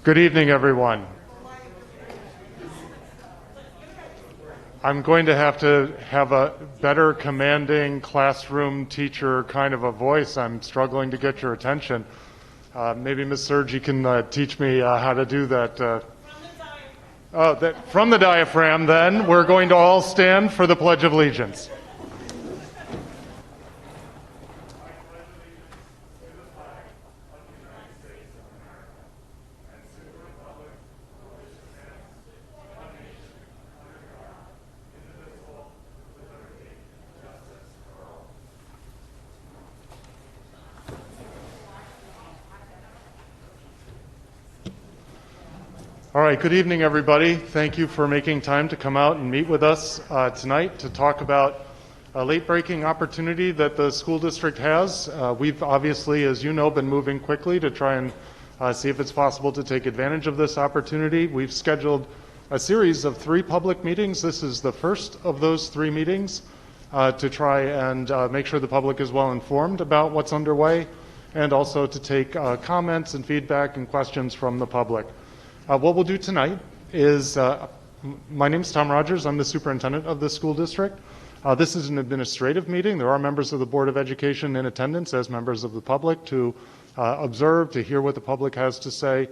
Good evening, everyone. I'm going to have a better commanding classroom teacher kind of a voice. I'm struggling to get your attention. Maybe Ms. Serge, you can teach me how to do that. From the diaphragm, then, we're going to all stand for the Pledge of Allegiance. All right, good evening, everybody. Thank you for making time to come out and meet with us tonight to talk about a late-breaking opportunity that the school district has. We've obviously, as you know, been moving quickly to try and see if it's possible to take advantage of this opportunity. We've scheduled a series of 3 public meetings. This is the first of those 3 meetings to try and make sure the public is well informed about what's underway, and also to take comments and feedback and questions from the public. What we'll do tonight is, my name is Tom Rogers. I'm the superintendent of the school district. This is an administrative meeting. There are members of the Board of Education in attendance as members of the public to observe, to hear what the public has to say.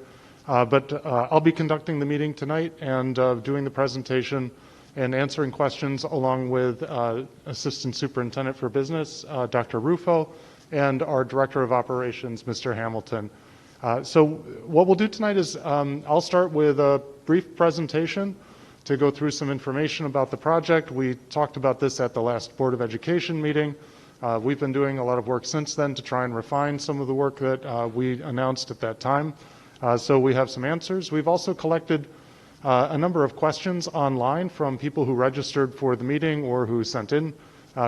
But I'll be conducting the meeting tonight and doing the presentation and answering questions along with Assistant Superintendent for Business, Dr. Rufo, and our Director of Operations, Mr. Hamilton. So what we'll do tonight is I'll start with a brief presentation to go through some information about the project. We talked about this at the last Board of Education meeting. We've been doing a lot of work since then to try and refine some of the work that we announced at that time. So we have some answers. We've also collected a number of questions online from people who registered for the meeting or who sent in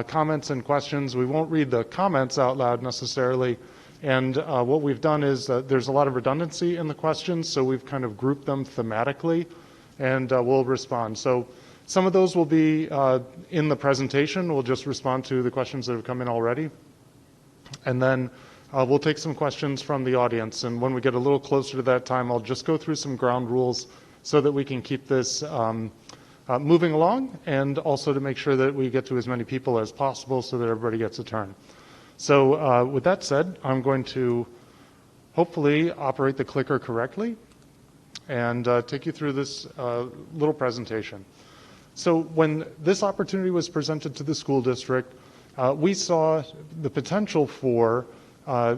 comments and questions. We won't read the comments out loud necessarily. And what we've done is there's a lot of redundancy in the questions, so we've kind of grouped them thematically, and we'll respond. So some of those will be in the presentation. We'll just respond to the questions that have come in already. And then we'll take some questions from the audience. And when we get a little closer to that time, I'll just go through some ground rules so that we can keep this moving along, and also to make sure that we get to as many people as possible so that everybody gets a turn. So with that said, I'm going to hopefully operate the clicker correctly and take you through this little presentation. So when this opportunity was presented to the school district, we saw the potential for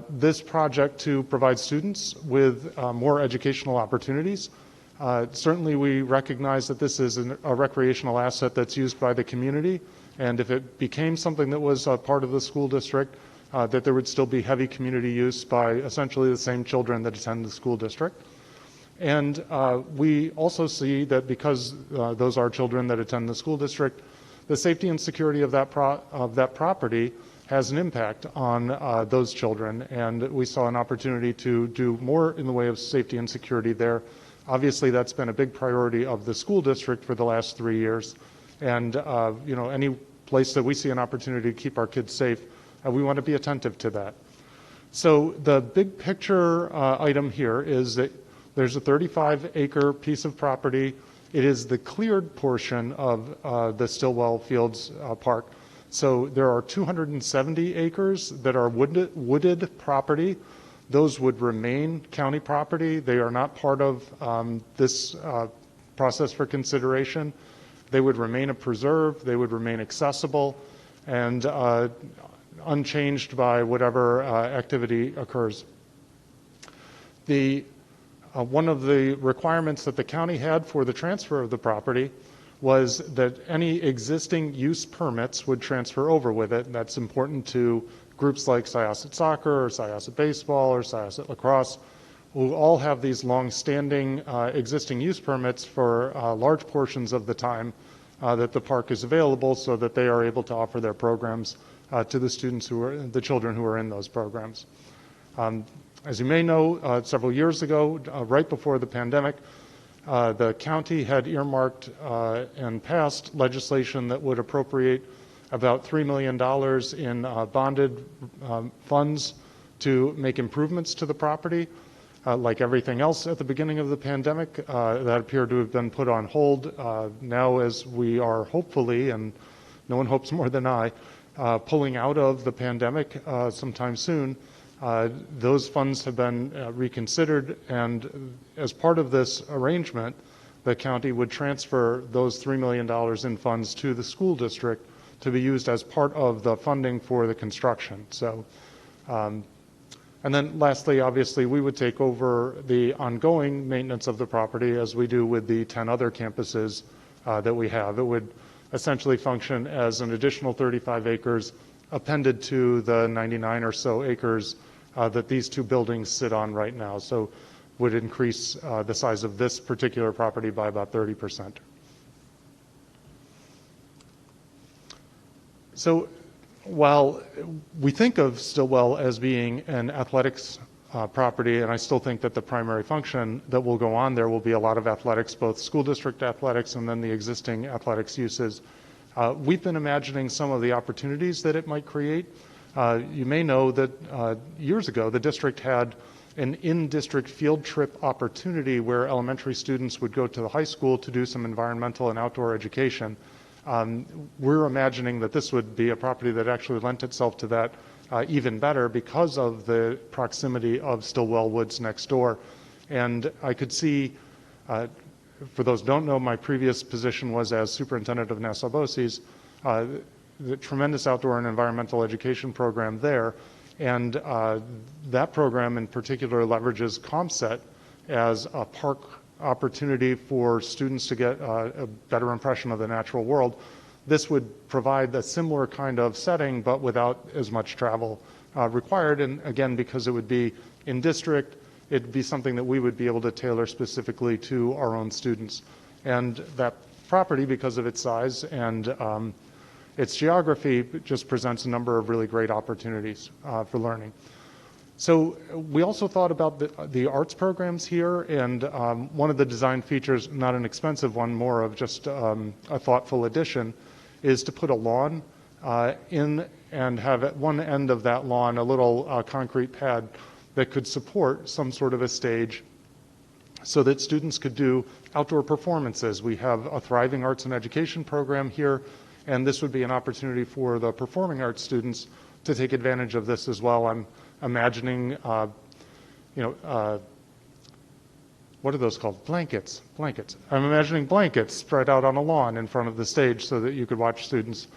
this project to provide students with more educational opportunities. Certainly we recognize that this is a recreational asset that's used by the community, and if it became something that was a part of the school district, that there would still be heavy community use by essentially the same children that attend the school district. And we also see that because those are children that attend the school district, the safety and security of that property has an impact on those children, and we saw an opportunity to do more in the way of safety and security there. Obviously, that's been a big priority of the school district for the last 3 years, and any place that we see an opportunity to keep our kids safe, we want to be attentive to that. So the big picture item here is that there's a 35-acre piece of property. It is the cleared portion of the Stillwell Fields Park. So there are 270 acres that are wooded property. Those would remain county property. They are not part of this process for consideration. They would remain a preserve. They would remain accessible and unchanged by whatever activity occurs. One of the requirements that the county had for the transfer of the property was that any existing use permits would transfer over with it. And that's important to groups like Syosset Soccer or Syosset Baseball or Syosset Lacrosse, who all have these long-standing existing use permits for large portions of the time that the park is available, so that they are able to offer their programs to the students the children who are in those programs. As you may know, several years ago, right before the pandemic, the county had earmarked and passed legislation that would appropriate about $3 million in bonded funds to make improvements to the property. like everything else at the beginning of the pandemic, that appeared to have been put on hold. Now, as we are hopefully, and no one hopes more than I, pulling out of the pandemic sometime soon, those funds have been reconsidered, and as part of this arrangement, the county would transfer those $3 million in funds to the school district to be used as part of the funding for the construction. So, and then lastly, obviously, we would take over the ongoing maintenance of the property as we do with the 10 other campuses that we have. It would essentially function as an additional 35 acres appended to the 99 or so acres that these two buildings sit on right now. So would increase the size of this particular property by about 30%. So while we think of Stillwell as being an athletics property, and I still think that the primary function that will go on there will be a lot of athletics, both school district athletics and then the existing athletics uses, we've been imagining some of the opportunities that it might create. You may know that years ago the district had an in-district field trip opportunity where elementary students would go to the high school to do some environmental and outdoor education. We're imagining that this would be a property that actually lent itself to that even better because of the proximity of Stillwell Woods next door. And I could see, for those who don't know, my previous position was as superintendent of Nassau BOCES, the tremendous outdoor and environmental education program there. And that program in particular leverages ComSet as a park opportunity for students to get a better impression of the natural world. This would provide a similar kind of setting, but without as much travel required. And again, because it would be in district, it'd be something that we would be able to tailor specifically to our own students. And that property, because of its size and its geography, just presents a number of really great opportunities for learning. So we also thought about the arts programs here, and one of the design features, not an expensive one, more of just a thoughtful addition, is to put a lawn in and have at one end of that lawn a little concrete pad that could support some sort of a stage so that students could do outdoor performances. We have a thriving arts and education program here, and this would be an opportunity for the performing arts students to take advantage of this as well. I'm imagining, what are those called? Blankets. I'm imagining blankets spread out on a lawn in front of the stage so that you could watch students.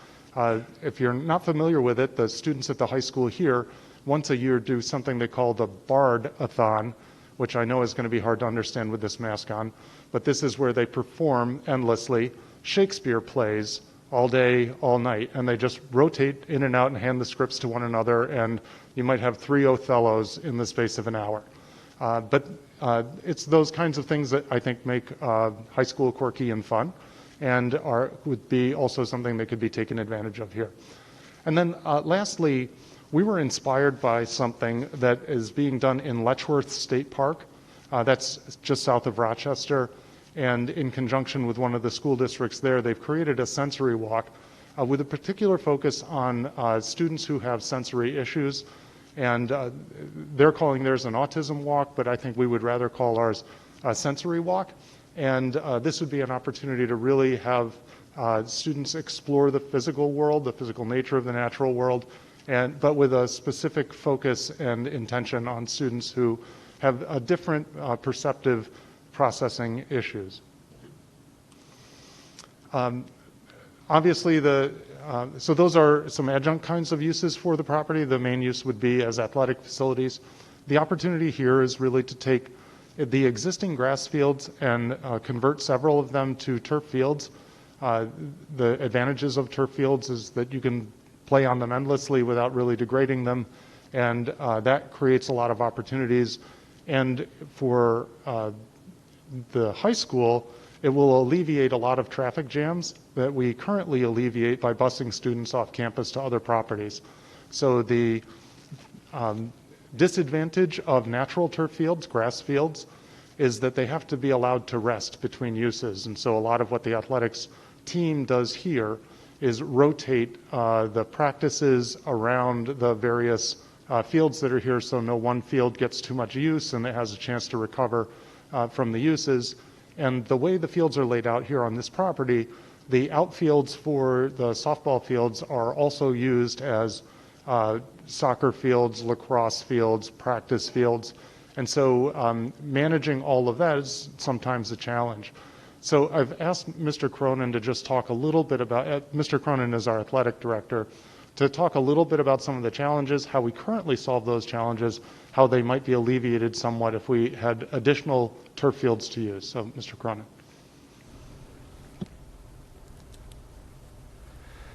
If you're not familiar with it, the students at the high school here once a year do something they call the Bard-a-thon, which I know is going to be hard to understand with this mask on, but this is where they perform endlessly Shakespeare plays all day, all night, and they just rotate in and out and hand the scripts to one another, and you might have 3 Othellos in the space of an hour. But it's those kinds of things that I think make high school quirky and fun, and would be also something that could be taken advantage of here. And then lastly, we were inspired by something that is being done in Letchworth State Park. That's just south of Rochester. And in conjunction with one of the school districts there, they've created a sensory walk with a particular focus on students who have sensory issues. And they're calling theirs an autism walk, but I think we would rather call ours a sensory walk. And this would be an opportunity to really have students explore the physical world, the physical nature of the natural world, but with a specific focus and intention on students who have a different perceptive processing issues. Obviously, so those are some adjunct kinds of uses for the property. The main use would be as athletic facilities. The opportunity here is really to take the existing grass fields and convert several of them to turf fields. The advantages of turf fields is that you can play on them endlessly without really degrading them, and that creates a lot of opportunities. And for the high school, it will alleviate a lot of traffic jams that we currently alleviate by busing students off campus to other properties. So the disadvantage of natural turf fields, grass fields, is that they have to be allowed to rest between uses. And so a lot of what the athletics team does here is rotate the practices around the various fields that are here, so no one field gets too much use and it has a chance to recover from the uses. And the way the fields are laid out here on this property, the outfields for the softball fields are also used as soccer fields, lacrosse fields, practice fields. And so managing all of that is sometimes a challenge. So I've asked Mr. Cronin to just talk a little bit about, Mr. Cronin is our athletic director, to talk a little bit about some of the challenges, how we currently solve those challenges, how they might be alleviated somewhat if we had additional turf fields to use. So, Mr. Cronin.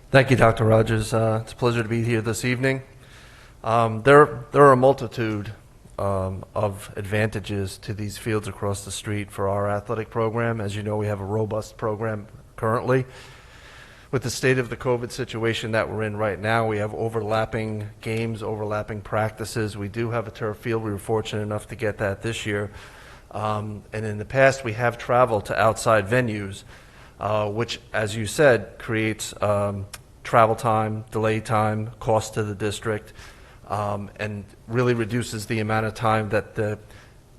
Thank you, Dr. Rogers. It's a pleasure to be here this evening. There are a multitude of advantages to these fields across the street for our athletic program. As you know, we have a robust program currently. With the state of the COVID situation that we're in right now, we have overlapping games, overlapping practices. We do have a turf field. We were fortunate enough to get that this year. And in the past, we have traveled to outside venues, which, as you said, creates travel time, delay time, cost to the district, and really reduces the amount of time that the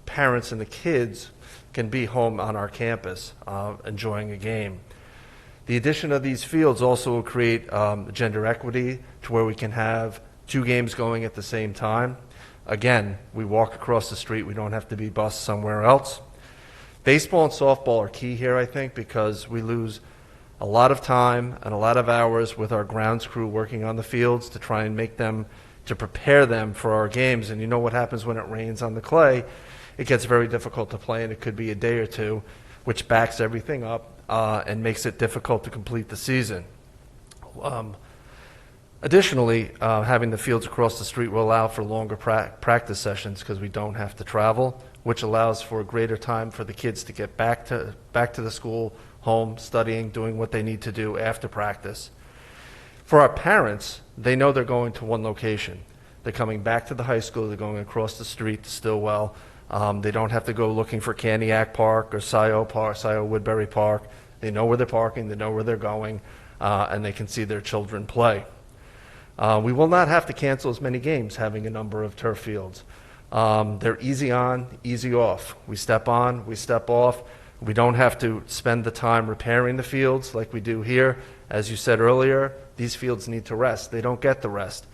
parents and the kids can be home on our campus enjoying a game. The addition of these fields also will create gender equity to where we can have two games going at the same time. Again, we walk across the street. We don't have to be bused somewhere else. Baseball and softball are key here, I think, because we lose a lot of time and a lot of hours with our grounds crew working on the fields to try and make them, to prepare them for our games. And you know what happens when it rains on the clay. It gets very difficult to play, and it could be a day or two, which backs everything up and makes it difficult to complete the season. Additionally, having the fields across the street will allow for longer practice sessions because we don't have to travel, which allows for a greater time for the kids to get back to the school, home, studying, doing what they need to do after practice. For our parents, they know they're going to one location. They're coming back to the high school. They're going across the street to Stillwell. They don't have to go looking for Candiac Park or Scio Woodbury Park. They know where they're parking. They know where they're going, and they can see their children play. We will not have to cancel as many games having a number of turf fields. They're easy on, easy off. We step on, we step off. We don't have to spend the time repairing the fields like we do here. As you said earlier, these fields need to rest. They don't get the rest.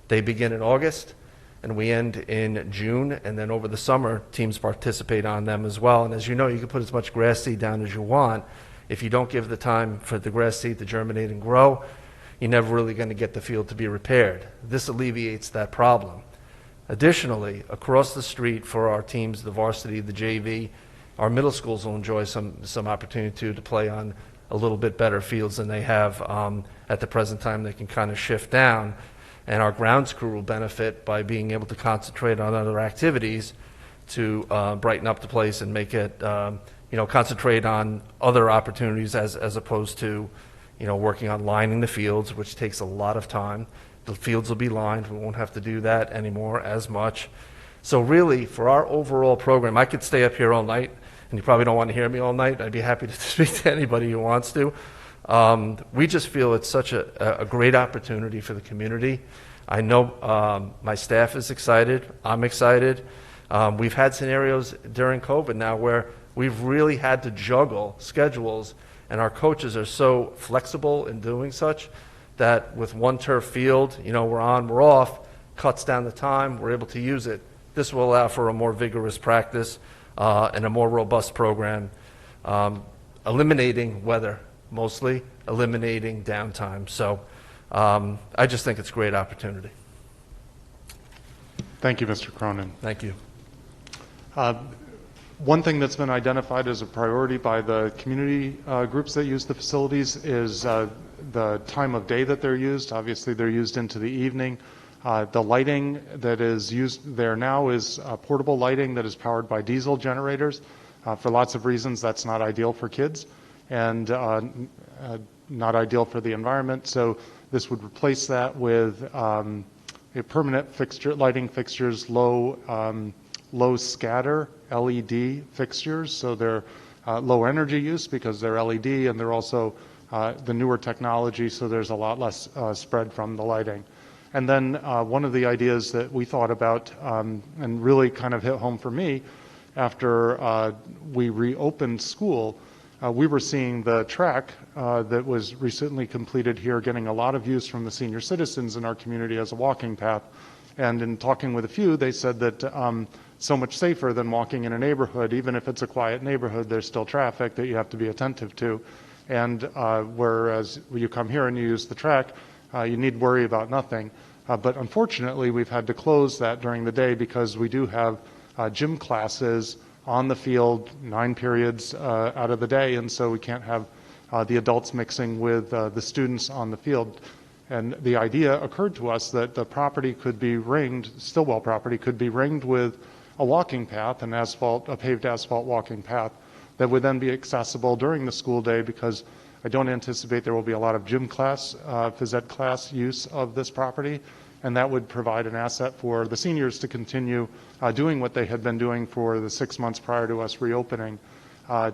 They begin in August, and we end in June, and then over the summer, teams participate on them as well. And as you know, you can put as much grass seed down as you want. If you don't give the time for the grass seed to germinate and grow, you're never really going to get the field to be repaired. This alleviates that problem. Additionally, across the street for our teams, the varsity, the JV, our middle schools will enjoy some opportunity to play on a little bit better fields than they have at the present time. They can kind of shift down, and our grounds crew will benefit by being able to concentrate on other activities to brighten up the place and make it, concentrate on other opportunities as opposed to, working on lining the fields, which takes a lot of time. The fields will be lined. We won't have to do that anymore as much. So really, for our overall program, I could stay up here all night, and you probably don't want to hear me all night. I'd be happy to speak to anybody who wants to. We just feel it's such a great opportunity for the community. I know my staff is excited. I'm excited. We've had scenarios during COVID now where we've really had to juggle schedules, and our coaches are so flexible in doing such that with one turf field, we're on, we're off, cuts down the time, we're able to use it. This will allow for a more vigorous practice and a more robust program, eliminating weather, mostly eliminating downtime. So I just think it's a great opportunity. Thank you, Mr. Cronin. Thank you. One thing that's been identified as a priority by the community groups that use the facilities is the time of day that they're used. Obviously, they're used into the evening. The lighting that is used there now is portable lighting that is powered by diesel generators. For lots of reasons, that's not ideal for kids and not ideal for the environment. So this would replace that with a permanent fixture, lighting fixtures, low scatter LED fixtures. So they're low energy use because they're LED, and they're also the newer technology, so there's a lot less spread from the lighting. And then one of the ideas that we thought about and really kind of hit home for me after we reopened school, we were seeing the track that was recently completed here getting a lot of use from the senior citizens in our community as a walking path. And in talking with a few, they said that so much safer than walking in a neighborhood. Even if it's a quiet neighborhood, there's still traffic that you have to be attentive to. And whereas when you come here and you use the track, you need worry about nothing. But unfortunately, we've had to close that during the day because we do have gym classes on the field 9 periods out of the day, and so we can't have the adults mixing with the students on the field. And the idea occurred to us that the property could be ringed, Stillwell property could be ringed with a walking path, a paved asphalt walking path that would then be accessible during the school day, because I don't anticipate there will be a lot of gym class, phys ed class use of this property, and that would provide an asset for the seniors to continue doing what they had been doing for the 6 months prior to us reopening,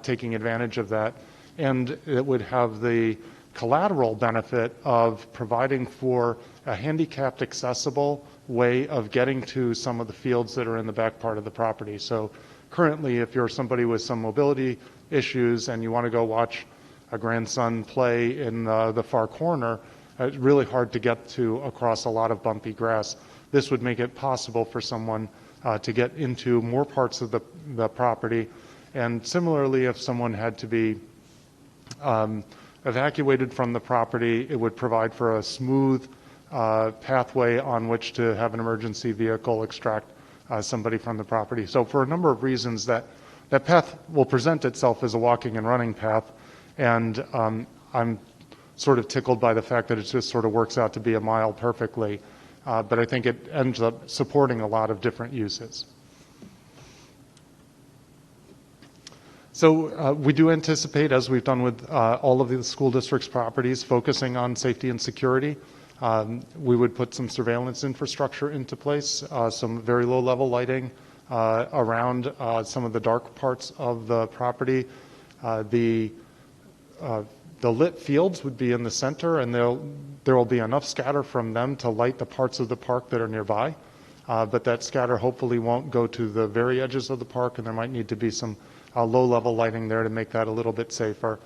taking advantage of that. And it would have the collateral benefit of providing for a handicapped accessible way of getting to some of the fields that are in the back part of the property. So currently, if you're somebody with some mobility issues and you want to go watch a grandson play in the far corner, it's really hard to get to across a lot of bumpy grass. This would make it possible for someone to get into more parts of the property. And similarly, if someone had to be evacuated from the property, it would provide for a smooth pathway on which to have an emergency vehicle extract somebody from the property. So for a number of reasons, that path will present itself as a walking and running path, and I'm sort of tickled by the fact that it just sort of works out to be a mile perfectly, but I think it ends up supporting a lot of different uses. So we do anticipate, as we've done with all of the school district's properties, focusing on safety and security. We would put some surveillance infrastructure into place, some very low-level lighting around some of the dark parts of the property. The lit fields would be in the center, and there will be enough scatter from them to light the parts of the park that are nearby. But that scatter hopefully won't go to the very edges of the park, and there might need to be some low-level lighting there to make that a little bit safer.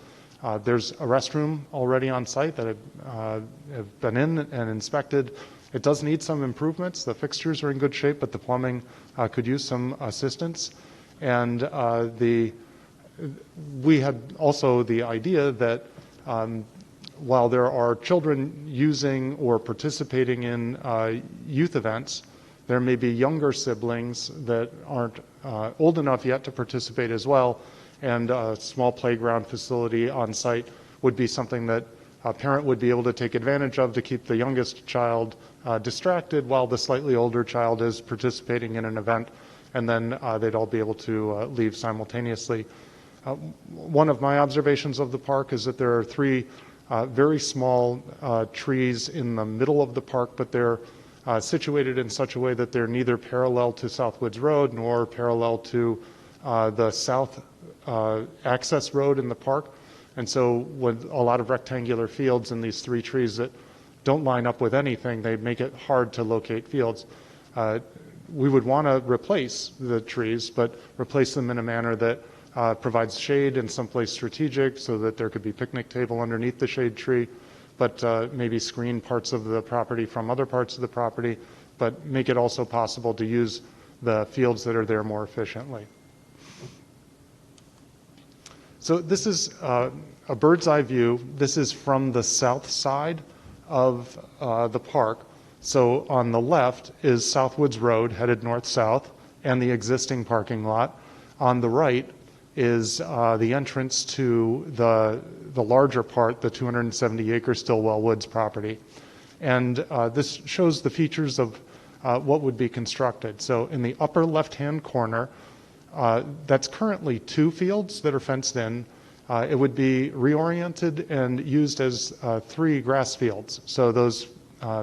There's a restroom already on site that have been in and inspected. It does need some improvements. The fixtures are in good shape, but the plumbing could use some assistance. And we had also the idea that while there are children using or participating in youth events, there may be younger siblings that aren't old enough yet to participate as well, and a small playground facility on site would be something that a parent would be able to take advantage of to keep the youngest child distracted while the slightly older child is participating in an event, and then they'd all be able to leave simultaneously. One of my observations of the park is that there are 3 very small trees in the middle of the park, but they're situated in such a way that they're neither parallel to Southwoods Road nor parallel to the south access road in the park. And so with a lot of rectangular fields and these 3 trees that don't line up with anything, they make it hard to locate fields. We would want to replace the trees, but replace them in a manner that provides shade in someplace strategic so that there could be picnic table underneath the shade tree, but maybe screen parts of the property from other parts of the property, but make it also possible to use the fields that are there more efficiently. So this is a bird's eye view. This is from the south side of the park. So on the left is Southwoods Road headed north-south and the existing parking lot. On the right is the entrance to the larger part, the 270-acre Stillwell Woods property. And this shows the features of what would be constructed. So in the upper left-hand corner, that's currently 2 fields that are fenced in. It would be reoriented and used as 3 grass fields. So those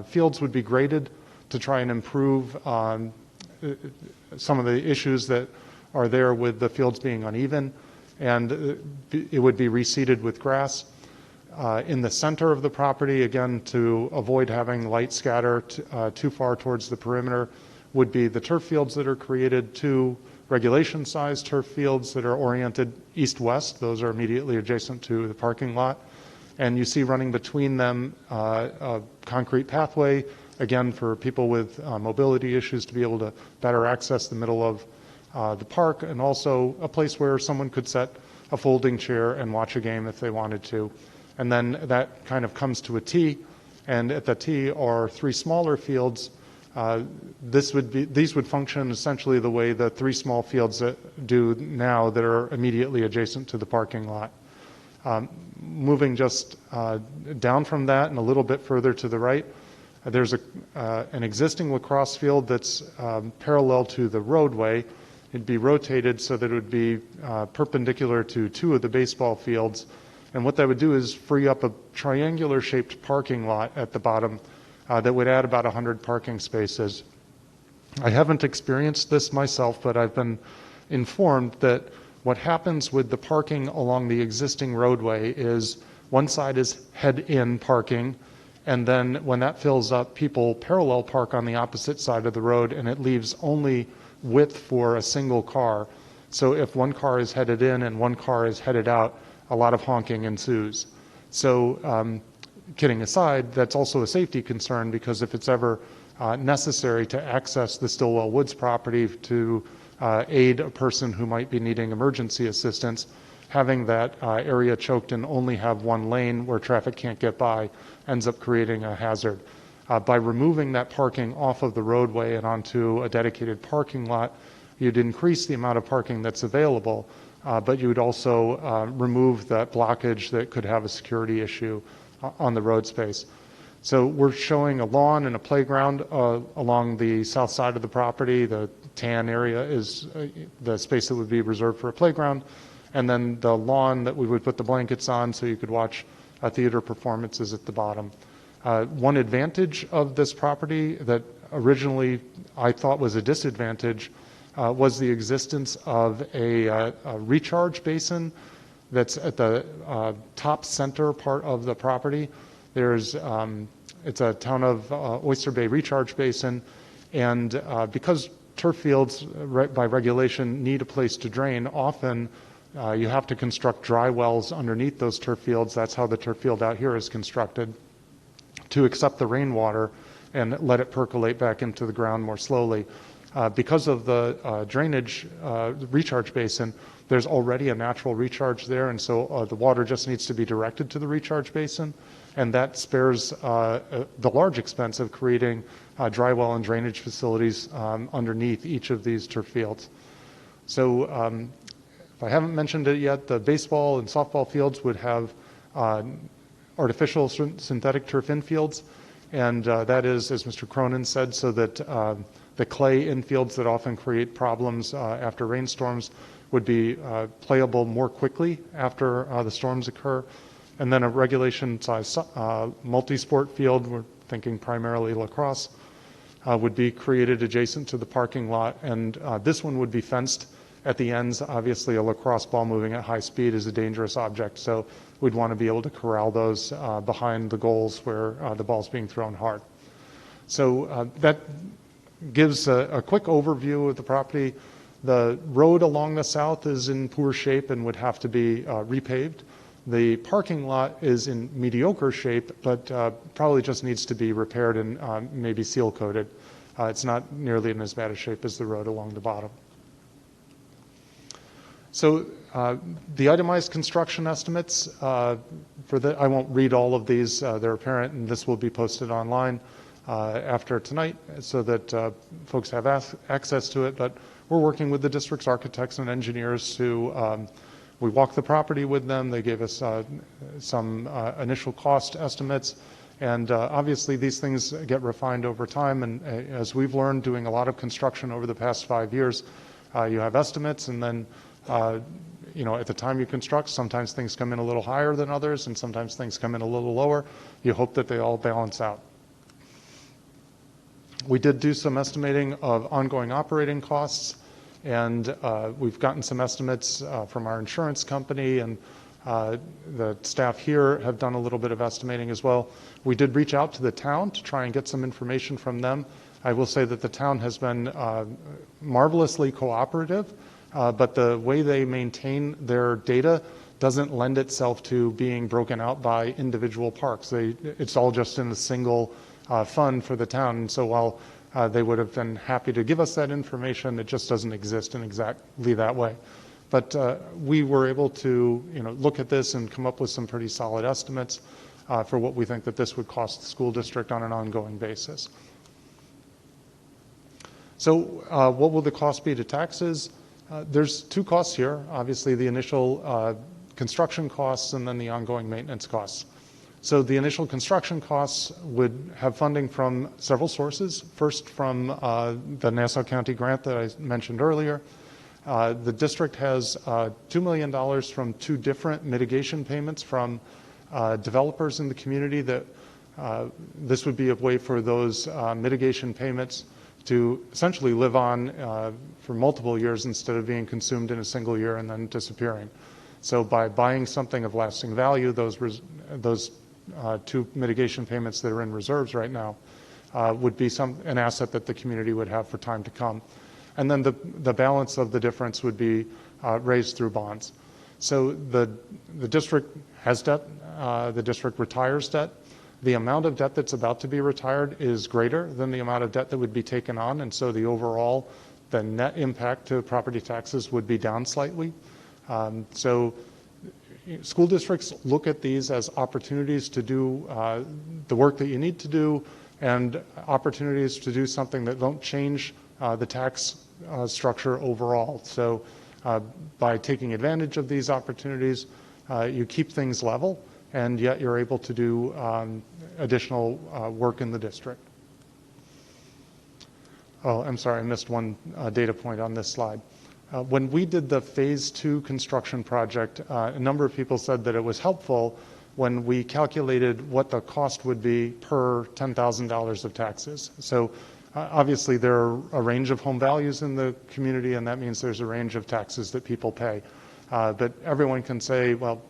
fields would be graded to try and improve some of the issues that are there with the fields being uneven, and it would be reseeded with grass. In the center of the property, again, to avoid having light scatter too far towards the perimeter, would be the turf fields that are created, 2 regulation-sized turf fields that are oriented east-west. Those are immediately adjacent to the parking lot. And you see running between them a concrete pathway, again, for people with mobility issues to be able to better access the middle of the park, and also a place where someone could set a folding chair and watch a game if they wanted to. And then that kind of comes to a T, and at the T are 3 smaller fields. These would function essentially the way the 3 small fields that do now that are immediately adjacent to the parking lot. Moving just down from that and a little bit further to the right, there's an existing lacrosse field that's parallel to the roadway. It'd be rotated so that it would be perpendicular to 2 of the baseball fields. And what that would do is free up a triangular-shaped parking lot at the bottom that would add about 100 parking spaces. I haven't experienced this myself, but I've been informed that what happens with the parking along the existing roadway is one side is head-in parking, and then when that fills up, people parallel park on the opposite side of the road, and it leaves only width for a single car. So if one car is headed in and one car is headed out, a lot of honking ensues. So kidding aside, that's also a safety concern, because if it's ever necessary to access the Stillwell Woods property to aid a person who might be needing emergency assistance, having that area choked and only have one lane where traffic can't get by ends up creating a hazard. By removing that parking off of the roadway and onto a dedicated parking lot, you'd increase the amount of parking that's available, but you would also remove that blockage that could have a security issue on the road space. So we're showing a lawn and a playground along the south side of the property. The tan area is the space that would be reserved for a playground, and then the lawn that we would put the blankets on so you could watch theater performances at the bottom. One advantage of this property that originally I thought was a disadvantage was the existence of a recharge basin that's at the top center part of the property. There's it's a Town of Oyster Bay recharge basin, and because turf fields by regulation need a place to drain, often you have to construct dry wells underneath those turf fields. That's how the turf field out here is constructed, to accept the rainwater and let it percolate back into the ground more slowly. Because of the drainage recharge basin, there's already a natural recharge there, and so the water just needs to be directed to the recharge basin, and that spares the large expense of creating dry well and drainage facilities underneath each of these turf fields. So if I haven't mentioned it yet, the baseball and softball fields would have artificial synthetic turf infields, and that is, as Mr. Cronin said, so that the clay infields that often create problems after rainstorms would be playable more quickly after the storms occur. And then a regulation-size multi-sport field, we're thinking primarily lacrosse, would be created adjacent to the parking lot, and this one would be fenced at the ends. Obviously, a lacrosse ball moving at high speed is a dangerous object, so we'd want to be able to corral those behind the goals where the ball's being thrown hard. So that gives a quick overview of the property. The road along the south is in poor shape and would have to be repaved. The parking lot is in mediocre shape, but probably just needs to be repaired and maybe seal coated. It's not nearly in as bad a shape as the road along the bottom. So the itemized construction estimates, I won't read all of these. They're apparent, and this will be posted online after tonight so that folks have access to it. But we're working with the district's architects and engineers to, we walked the property with them. They gave us some initial cost estimates. And obviously these things get refined over time. And as we've learned doing a lot of construction over the past 5 years, you have estimates, and then you know, at the time you construct, sometimes things come in a little higher than others, and sometimes things come in a little lower. You hope that they all balance out. We did do some estimating of ongoing operating costs, and we've gotten some estimates from our insurance company and The staff here have done a little bit of estimating as well. We did reach out to the town to try and get some information from them. I will say that the town has been marvelously cooperative, but the way they maintain their data doesn't lend itself to being broken out by individual parks. It's all just in a single fund for the town. And so while they would have been happy to give us that information, it just doesn't exist in exactly that way. But we were able to look at this and come up with some pretty solid estimates for what we think that this would cost the school district on an ongoing basis. So what will the cost be to taxes? There's two costs here. Obviously, the initial construction costs and then the ongoing maintenance costs. So the initial construction costs would have funding from several sources. First, from the Nassau County grant that I mentioned earlier. The district has $2 million from two different mitigation payments from developers in the community. That this would be a way for those mitigation payments to essentially live on for multiple years instead of being consumed in a single year and then disappearing. So by buying something of lasting value, those two mitigation payments that are in reserves right now would be an asset that the community would have for time to come. And then the balance of the difference would be raised through bonds. So the district has debt. The district retires debt. The amount of debt that's about to be retired is greater than the amount of debt that would be taken on, and so the net impact to property taxes would be down slightly. So school districts look at these as opportunities to do the work that you need to do and opportunities to do something that don't change the tax structure overall. So by taking advantage of these opportunities, you keep things level, and yet you're able to do additional work in the district. Oh, I'm sorry, I missed one data point on this slide. When we did the phase 2 construction project, a number of people said that it was helpful when we calculated what the cost would be per $10,000 of taxes. So obviously there are a range of home values in the community, and that means there's a range of taxes that people pay. But everyone can say, well,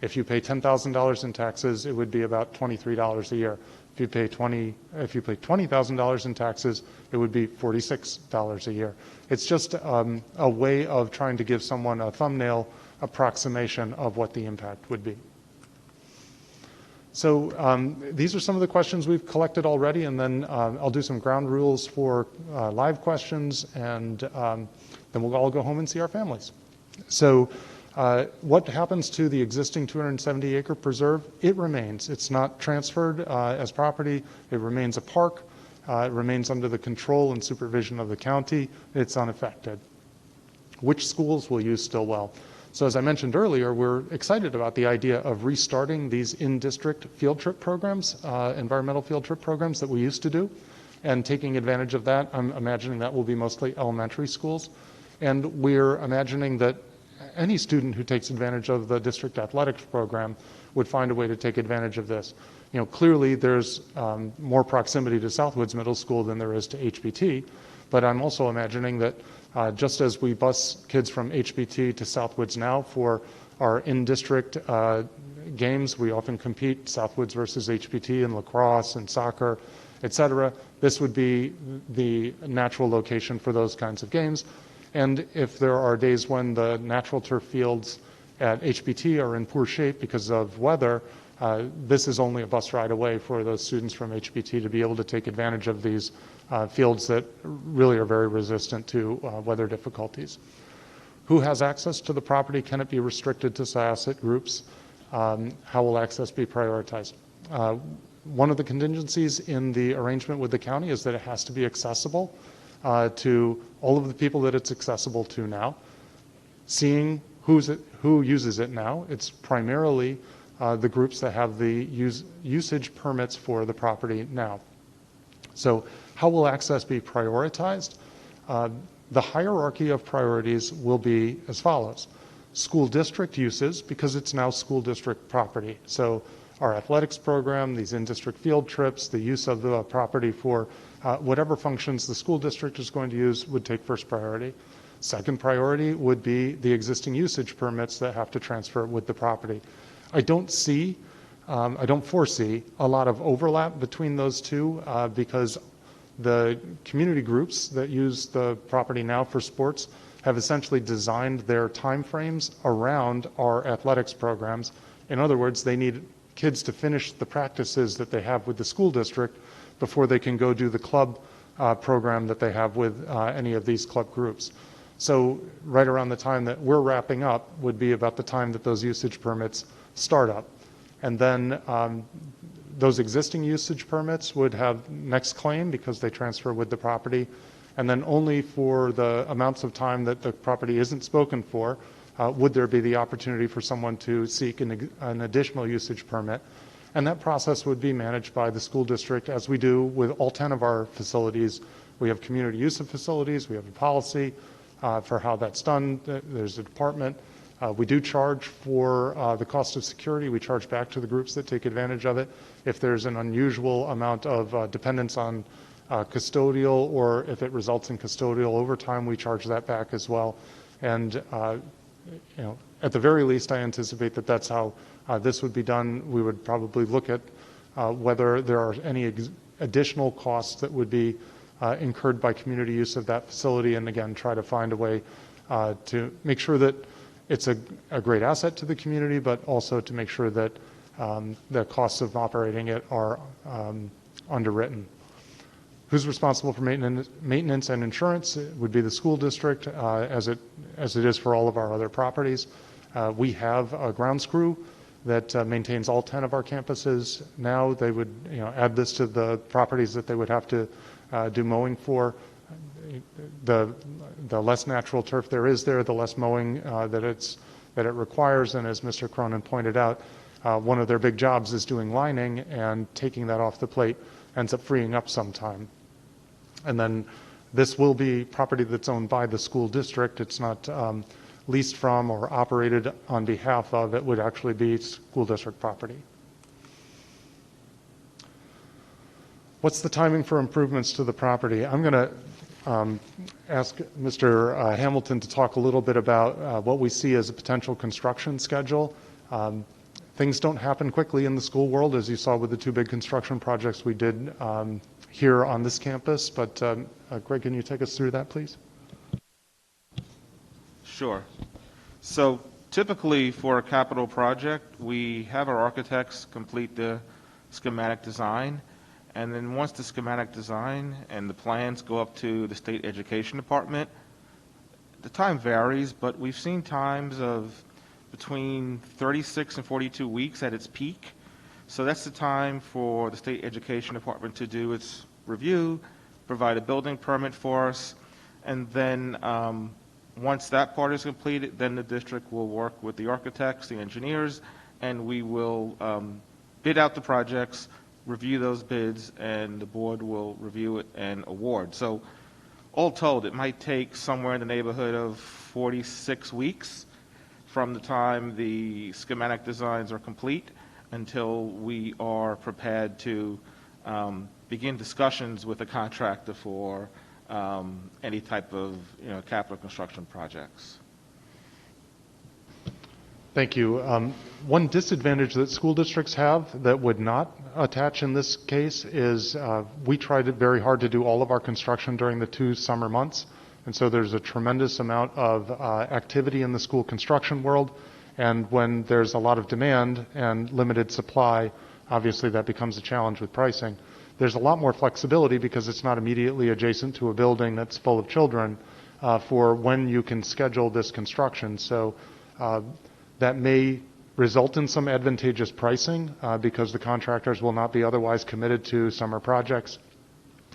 if you pay $10,000 in taxes, it would be about $23 a year. If you pay $20,000 in taxes, it would be $46 a year. It's just a way of trying to give someone a thumbnail approximation of what the impact would be. So these are some of the questions we've collected already, and then I'll do some ground rules for live questions, and then we'll all go home and see our families. So what happens to the existing 270-acre preserve? It remains. It's not transferred as property. It remains a park. It remains under the control and supervision of the county. It's unaffected. Which schools will use Stillwell? So as I mentioned earlier, we're excited about the idea of restarting these in-district field trip programs, environmental field trip programs that we used to do, and taking advantage of that. I'm imagining that will be mostly elementary schools. And we're imagining that any student who takes advantage of the district athletics program would find a way to take advantage of this. Clearly there's more proximity to Southwoods Middle School than there is to HBT, but I'm also imagining that just as we bus kids from HBT to Southwoods now for our in-district games, we often compete Southwoods versus HBT in lacrosse and soccer, etc. This would be the natural location for those kinds of games. And if there are days when the natural turf fields at HBT are in poor shape because of weather, this is only a bus ride away for those students from HBT to be able to take advantage of these fields that really are very resistant to weather difficulties. Who has access to the property? Can it be restricted to Syosset groups? How will access be prioritized? One of the contingencies in the arrangement with the county is that it has to be accessible to all of the people that it's accessible to now. Seeing who uses it now, it's primarily the groups that have the usage permits for the property now. So how will access be prioritized? The hierarchy of priorities will be as follows. School district uses, because it's now school district property. So our athletics program, these in-district field trips, the use of the property for whatever functions the school district is going to use would take first priority. Second priority would be the existing usage permits that have to transfer with the property. I don't foresee a lot of overlap between those two because the community groups that use the property now for sports have essentially designed their timeframes around our athletics programs. In other words, they need kids to finish the practices that they have with the school district before they can go do the club program that they have with any of these club groups. So right around the time that we're wrapping up would be about the time that those usage permits start up. And then those existing usage permits would have next claim because they transfer with the property. And then only for the amounts of time that the property isn't spoken for would there be the opportunity for someone to seek an additional usage permit. And that process would be managed by the school district as we do with all 10 of our facilities. We have community use of facilities. We have a policy for how that's done. There's a department. We do charge for the cost of security. We charge back to the groups that take advantage of it. If there's an unusual amount of dependence on custodial, or if it results in custodial overtime, we charge that back as well. And at the very least, I anticipate that that's how this would be done. We would probably look at whether there are any additional costs that would be incurred by community use of that facility, and again, try to find a way to make sure that it's a great asset to the community, but also to make sure that the costs of operating it are underwritten. Who's responsible for maintenance and insurance? It would be the school district, as it is for all of our other properties. We have a grounds crew that maintains all 10 of our campuses. Now they would add this to the properties that they would have to do mowing for. The less natural turf there is there, the less mowing that it requires. And as Mr. Cronin pointed out, one of their big jobs is doing lining, and taking that off the plate ends up freeing up some time. And then this will be property that's owned by the school district. It's not leased from or operated on behalf of. It would actually be school district property. What's the timing for improvements to the property? I'm going to ask Mr. Hamilton to talk a little bit about what we see as a potential construction schedule. Things don't happen quickly in the school world, as you saw with the two big construction projects we did here on this campus. But Greg, can you take us through that, please? Sure. So typically for a capital project, we have our architects complete the schematic design. And then once the schematic design and the plans go up to the state education department, the time varies, but we've seen times of between 36 and 42 weeks at its peak. So that's the time for the state education department to do its review, provide a building permit for us, and then once that part is completed, then the district will work with the architects, the engineers, and we will bid out the projects, review those bids, and the board will review it and award. So all told, it might take somewhere in the neighborhood of 46 weeks from the time the schematic designs are complete until we are prepared to begin discussions with the contractor for any type of capital construction projects. Thank you. One disadvantage that school districts have that would not attach in this case is we tried very hard to do all of our construction during the 2 summer months. And so there's a tremendous amount of activity in the school construction world. And when there's a lot of demand and limited supply, obviously that becomes a challenge with pricing. There's a lot more flexibility because it's not immediately adjacent to a building that's full of children for when you can schedule this construction. So that may result in some advantageous pricing because the contractors will not be otherwise committed to summer projects.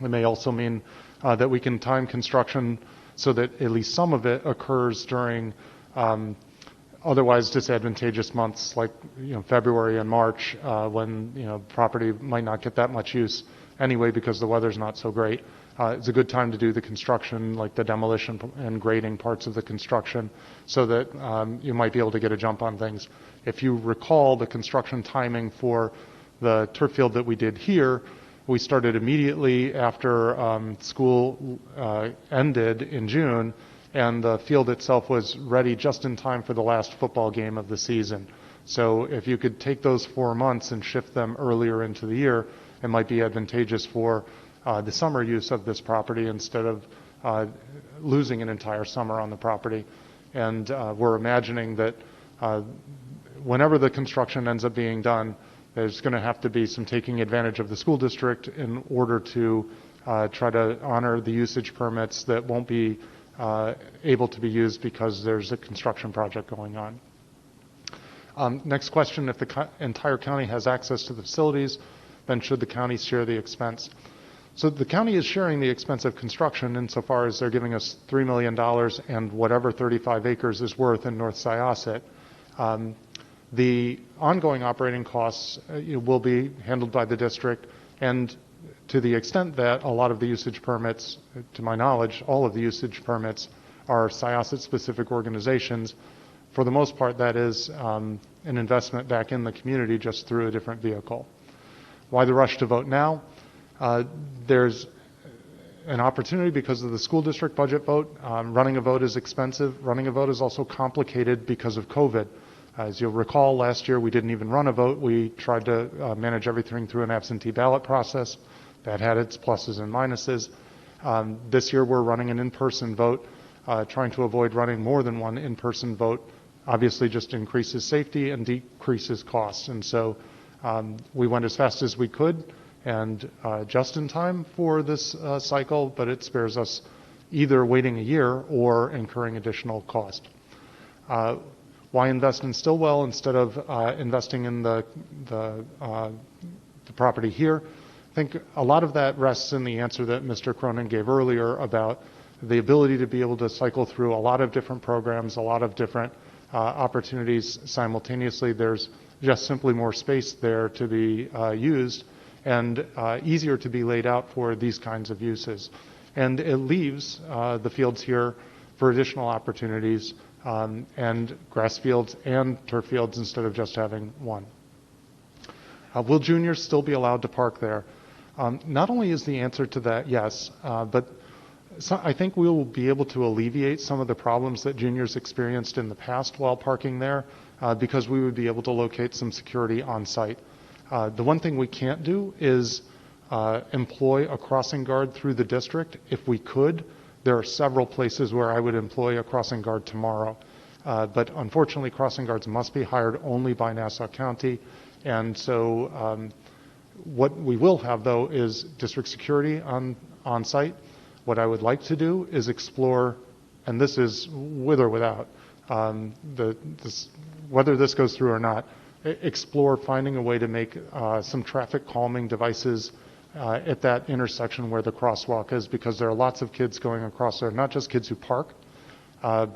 It may also mean that we can time construction so that at least some of it occurs during otherwise disadvantageous months like February and March when property might not get that much use anyway because the weather's not so great. It's a good time to do the construction, like the demolition and grading parts of the construction, so that you might be able to get a jump on things. If you recall the construction timing for the turf field that we did here, we started immediately after school ended in June, and the field itself was ready just in time for the last football game of the season. So if you could take those 4 months and shift them earlier into the year, it might be advantageous for the summer use of this property instead of losing an entire summer on the property. And we're imagining that whenever the construction ends up being done, there's going to have to be some taking advantage of the school district in order to try to honor the usage permits that won't be able to be used because there's a construction project going on. Next question, if the entire county has access to the facilities, then should the county share the expense? So the county is sharing the expense of construction insofar as they're giving us $3 million and whatever 35 acres is worth in North Syosset. The ongoing operating costs will be handled by the district, and to the extent that a lot of the usage permits, to my knowledge, all of the usage permits are Syosset-specific organizations. For the most part, that is an investment back in the community just through a different vehicle. Why the rush to vote now? There's an opportunity because of the school district budget vote. Running a vote is expensive. Running a vote is also complicated because of COVID. As you'll recall, last year we didn't even run a vote. We tried to manage everything through an absentee ballot process. That had its pluses and minuses. This year we're running an in-person vote, trying to avoid running more than one in-person vote. Obviously just increases safety and decreases costs. And so we went as fast as we could and just in time for this cycle, but it spares us either waiting a year or incurring additional cost. Why invest in Stillwell instead of investing in the property here? I think a lot of that rests in the answer that Mr. Cronin gave earlier about the ability to be able to cycle through a lot of different programs, a lot of different opportunities simultaneously. There's just simply more space there to be used and easier to be laid out for these kinds of uses. And it leaves the fields here for additional opportunities and grass fields and turf fields instead of just having one. Will juniors still be allowed to park there? Not only is the answer to that yes, but I think we will be able to alleviate some of the problems that juniors experienced in the past while parking there because we would be able to locate some security on site. The one thing we can't do is employ a crossing guard through the district. If we could, there are several places where I would employ a crossing guard tomorrow. But unfortunately, crossing guards must be hired only by Nassau County. And so what we will have, though, is district security on site. What I would like to do is explore, and this is with or without, whether this goes through or not, explore finding a way to make some traffic calming devices at that intersection where the crosswalk is, because there are lots of kids going across there, not just kids who park, but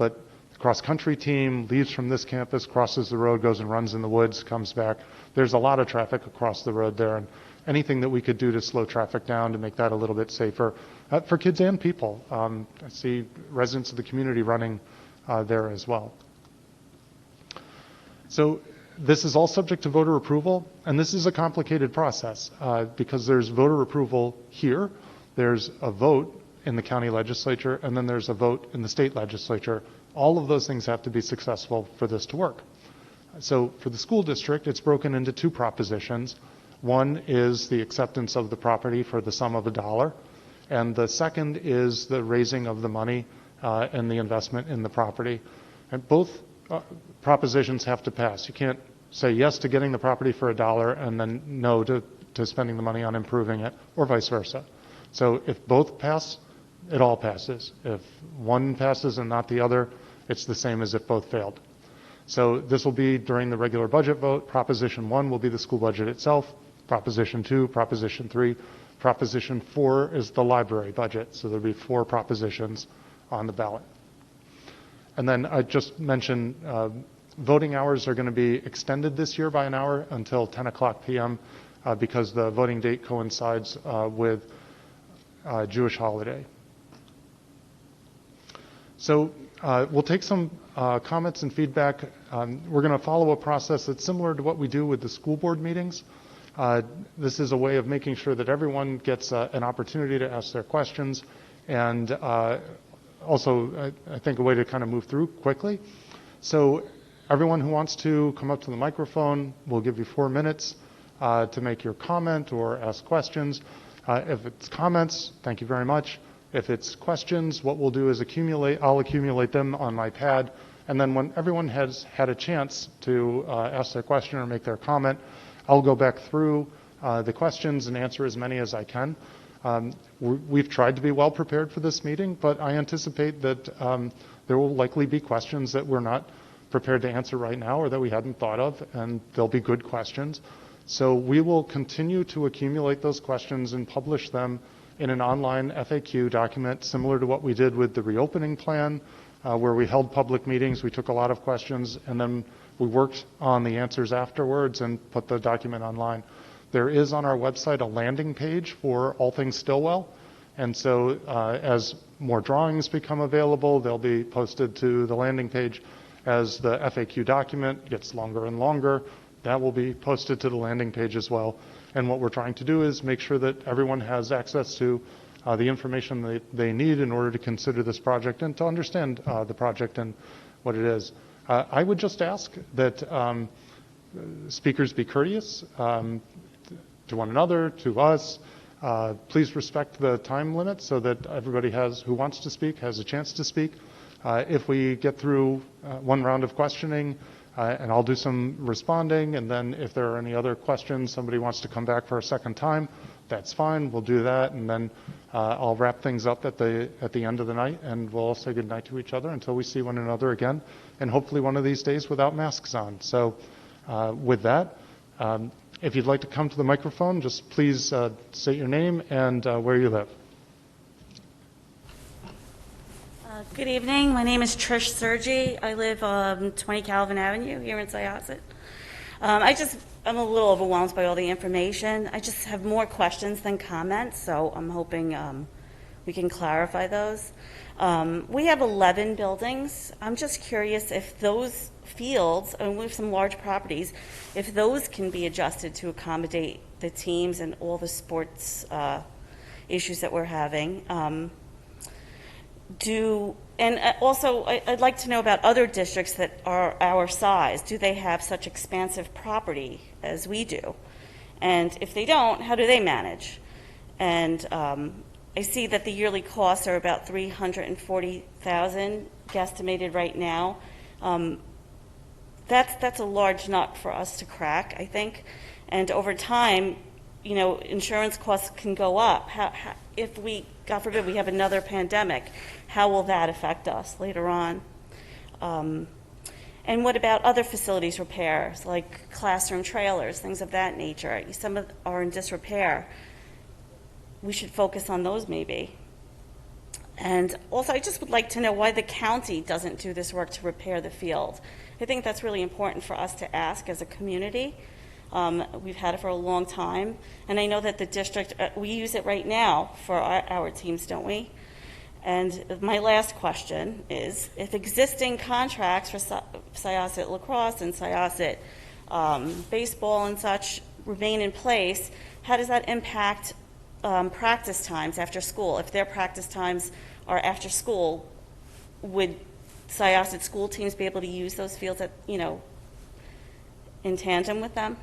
the cross-country team leaves from this campus, crosses the road, goes and runs in the woods, comes back. There's a lot of traffic across the road there, and anything that we could do to slow traffic down to make that a little bit safer for kids and people. I see residents of the community running there as well. So this is all subject to voter approval, and this is a complicated process because there's voter approval here, there's a vote in the county legislature, and then there's a vote in the state legislature. All of those things have to be successful for this to work. So for the school district, it's broken into two propositions. One is the acceptance of the property for the sum of $1, and the second is the raising of the money and the investment in the property. And both propositions have to pass. You can't say yes to getting the property for $1 and then no to spending the money on improving it, or vice versa. So if both pass, it all passes. If one passes and not the other, it's the same as if both failed. So this will be during the regular budget vote. Proposition 1 will be the school budget itself. Proposition 2, Proposition 3. Proposition 4 is the library budget. So there'll be 4 propositions on the ballot. And then I just mentioned voting hours are going to be extended this year by an hour until 10 o'clock p.m. Because the voting date coincides with Jewish holiday. So we'll take some comments and feedback. We're going to follow a process that's similar to what we do with the school board meetings. This is a way of making sure that everyone gets an opportunity to ask their questions, and also, I think, a way to kind of move through quickly. So everyone who wants to come up to the microphone, we'll give you 4 minutes to make your comment or ask questions. If it's comments, thank you very much. If it's questions, what we'll do is I'll accumulate them on my pad, and then when everyone has had a chance to ask their question or make their comment, I'll go back through the questions and answer as many as I can. We've tried to be well prepared for this meeting, but I anticipate that there will likely be questions that we're not prepared to answer right now or that we hadn't thought of, and they'll be good questions. So we will continue to accumulate those questions and publish them in an online FAQ document similar to what we did with the reopening plan, where we held public meetings, we took a lot of questions, and then we worked on the answers afterwards and put the document online. There is on our website a landing page for all things Stillwell, and so as more drawings become available, they'll be posted to the landing page. As the FAQ document gets longer and longer, that will be posted to the landing page as well. And what we're trying to do is make sure that everyone has access to the information they need in order to consider this project and to understand the project and what it is. I would just ask that speakers be courteous to one another, to us. Please respect the time limit so that everybody who wants to speak has a chance to speak. If we get through one round of questioning, and I'll do some responding, and then if there are any other questions, somebody wants to come back for a second time, that's fine, we'll do that, and then I'll wrap things up at the end of the night, and we'll all say goodnight to each other until we see one another again, and hopefully one of these days without masks on. So with that, if you'd like to come to the microphone, just please state your name and where you live. Good evening. My name is Trish Sergi. I live on 20 Calvin Avenue here in Syosset. I'm a little overwhelmed by all the information. I just have more questions than comments, so I'm hoping we can clarify those. We have 11 buildings. I'm just curious if those fields, and we have some large properties, if those can be adjusted to accommodate the teams and all the sports issues that we're having. Also, I'd like to know about other districts that are our size. Do they have such expansive property as we do? And if they don't, how do they manage? And I see that the yearly costs are about $340,000 guesstimated right now. That's a large nut for us to crack, I think. And over time, insurance costs can go up. If we, God forbid, we have another pandemic, how will that affect us later on? And what about other facilities repairs, like classroom trailers, things of that nature? Some are in disrepair. We should focus on those maybe. And also, I just would like to know why the county doesn't do this work to repair the field. I think that's really important for us to ask as a community. We've had it for a long time, and I know that the district, we use it right now for our teams, don't we? And my last question is, if existing contracts for Syosset lacrosse and Syosset baseball and such remain in place, how does that impact practice times after school? If their practice times are after school, would Syosset school teams be able to use those fields in tandem with them?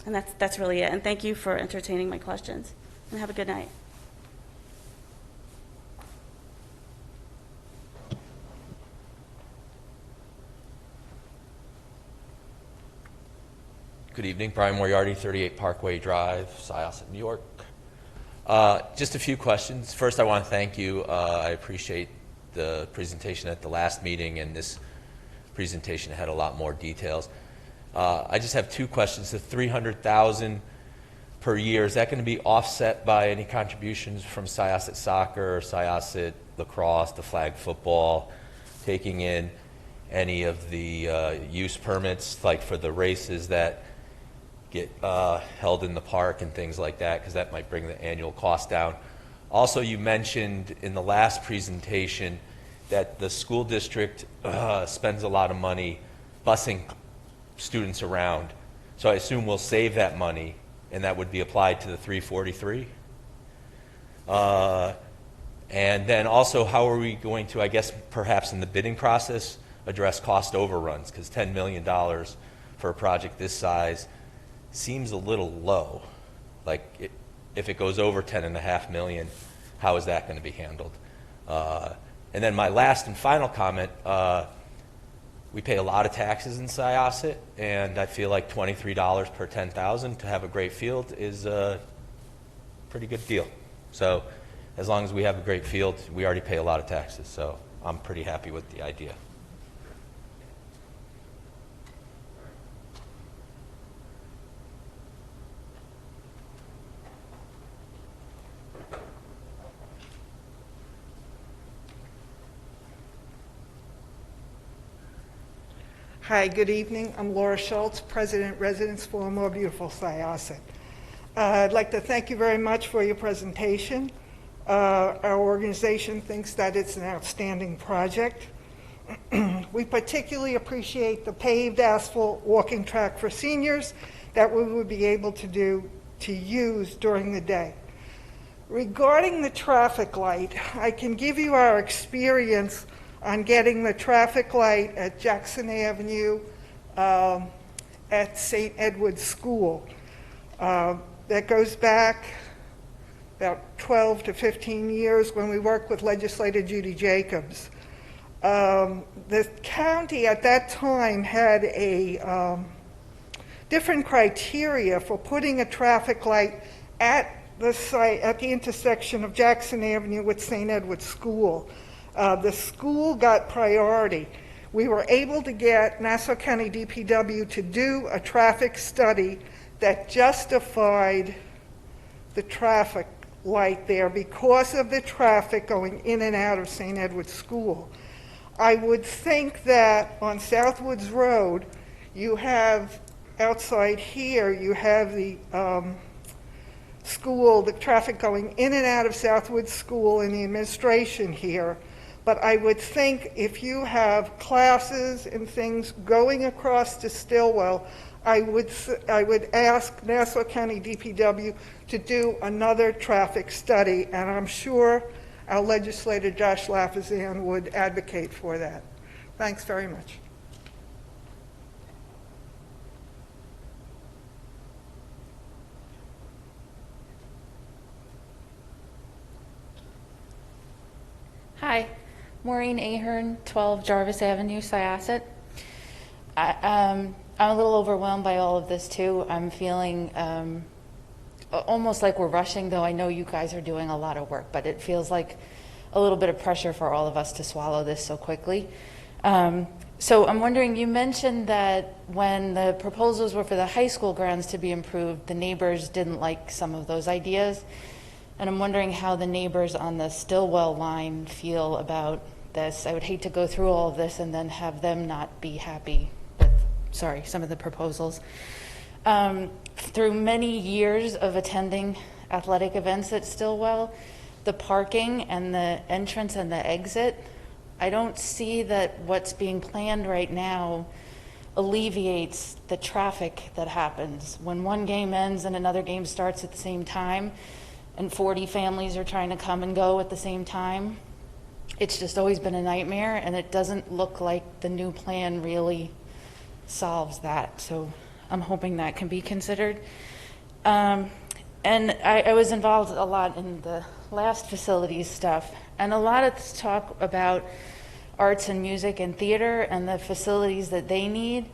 And that's really it. And thank you for entertaining my questions. And have a good night. Good evening, Brian Moriarty, 38 Parkway Drive, Syosset, New York. Just a few questions. First, I want to thank you. I appreciate the presentation at the last meeting, and this presentation had a lot more details. I just have two questions. The $300,000 per year, is that going to be offset by any contributions from Syosset soccer, Syosset lacrosse, the flag football, taking in any of the use permits, like for the races that get held in the park and things like that, because that might bring the annual cost down. Also, you mentioned in the last presentation that the school district spends a lot of money busing students around. So I assume we'll save that money, and that would be applied to the 343. And then also, how are we going to, I guess, perhaps in the bidding process, address cost overruns? Because $10 million for a project this size seems a little low. Like, if it goes over $10.5 million, how is that going to be handled? And then my last and final comment, we pay a lot of taxes in Syosset, and I feel like $23 per 10,000 to have a great field is a pretty good deal. So as long as we have a great field, we already pay a lot of taxes, so I'm pretty happy with the idea. Hi, good evening. I'm Laura Schultz, President, Residents for a More Beautiful Syosset. I'd like to thank you very much for your presentation. Our organization thinks that it's an outstanding project. We particularly appreciate the paved asphalt walking track for seniors that we would be able to use during the day. Regarding the traffic light, I can give you our experience on getting the traffic light at Jackson Avenue at St. Edward's School. That goes back about 12 to 15 years when we worked with legislator Judy Jacobs. The county at that time had a different criteria for putting a traffic light at the site, at the intersection of Jackson Avenue with St. Edward's School. The school got priority. We were able to get Nassau County DPW to do a traffic study that justified the traffic light there because of the traffic going in and out of St. Edward's School. I would think that on Southwoods Road, you have outside here, you have the school, the traffic going in and out of Southwoods School and the administration here. But I would think if you have classes and things going across to Stillwell, I would ask Nassau County DPW to do another traffic study, and I'm sure our legislator Josh Lafazan would advocate for that. Thanks very much. Hi, Maureen Ahern, 12 Jarvis Avenue, Syosset. I'm a little overwhelmed by all of this too. I'm feeling almost like we're rushing, though I know you guys are doing a lot of work, but it feels like a little bit of pressure for all of us to swallow this so quickly. So I'm wondering, you mentioned that when the proposals were for the high school grounds to be improved, the neighbors didn't like some of those ideas. And I'm wondering how the neighbors on the Stillwell line feel about this. I would hate to go through all of this and then have them not be happy with, some of the proposals. Through many years of attending athletic events at Stillwell, the parking and the entrance and the exit, I don't see that what's being planned right now alleviates the traffic that happens. When one game ends and another game starts at the same time, and 40 families are trying to come and go at the same time, it's just always been a nightmare, and it doesn't look like the new plan really solves that. So I'm hoping that can be considered. And I was involved a lot in the last facilities stuff, and a lot of talk about arts and music and theater and the facilities that they need.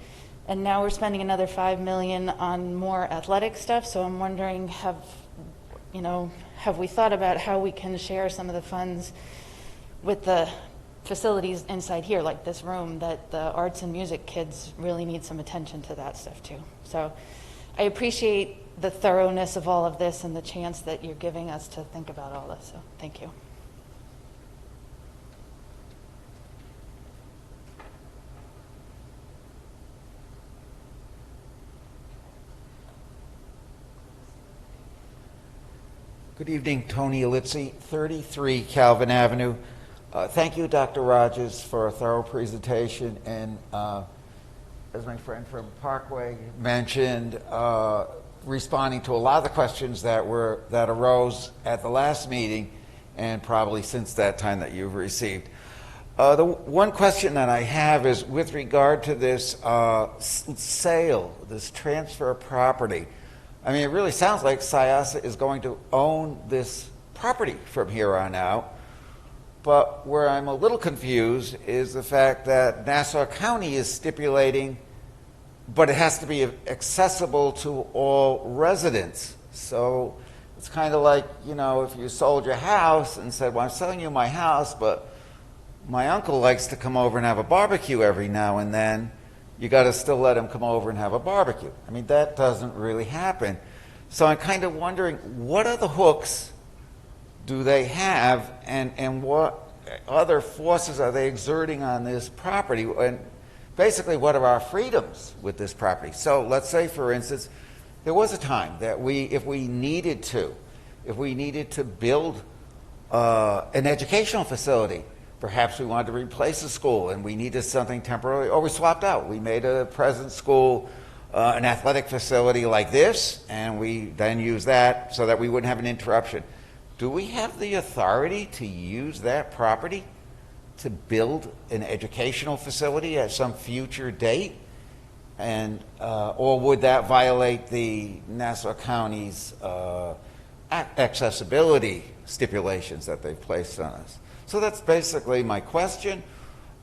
And now we're spending another $5 million on more athletic stuff. So I'm wondering, have we thought about how we can share some of the funds with the facilities inside here, like this room, that the arts and music kids really need some attention to that stuff too. So I appreciate the thoroughness of all of this and the chance that you're giving us to think about all this. So thank you. Good evening, Tony Elipsi, 33 Calvin Avenue. Thank you, Dr. Rogers, for a thorough presentation. And as my friend from Parkway mentioned, responding to a lot of the questions that arose at the last meeting, and probably since that time that you've received. The one question that I have is with regard to this sale, this transfer of property. I mean, it really sounds like Syosset is going to own this property from here on out. But where I'm a little confused is the fact that Nassau County is stipulating, but it has to be accessible to all residents. So it's kind of like, you know, if you sold your house and said, well, I'm selling you my house, but my uncle likes to come over and have a barbecue every now and then, you got to still let him come over and have a barbecue. I mean, that doesn't really happen. So I'm kind of wondering, what are the hooks do they have, and what other forces are they exerting on this property? And basically, what are our freedoms with this property? So let's say, for instance, there was a time that if we needed to build an educational facility, perhaps we wanted to replace a school and we needed something temporarily, or we swapped out. We made a present school an athletic facility like this, and we then used that so that we wouldn't have an interruption. Do we have the authority to use that property to build an educational facility at some future date? And or would that violate the Nassau County's accessibility stipulations that they've placed on us? So that's basically my question.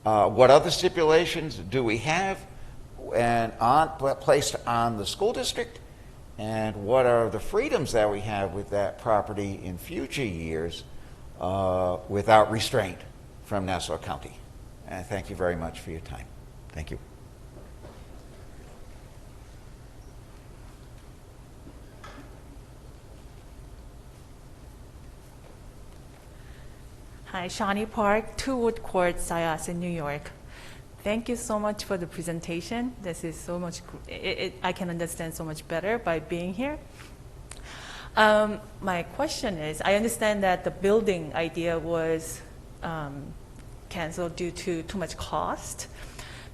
What other stipulations do we have and placed on the school district? And what are the freedoms that we have with that property in future years without restraint from Nassau County? And thank you very much for your time. Thank you. Hi, Shawnee Park, 2 Wood Court, Syosset, New York. Thank you so much for the presentation. This is so much, I can understand so much better by being here. My question is, I understand that the building idea was canceled due to too much cost,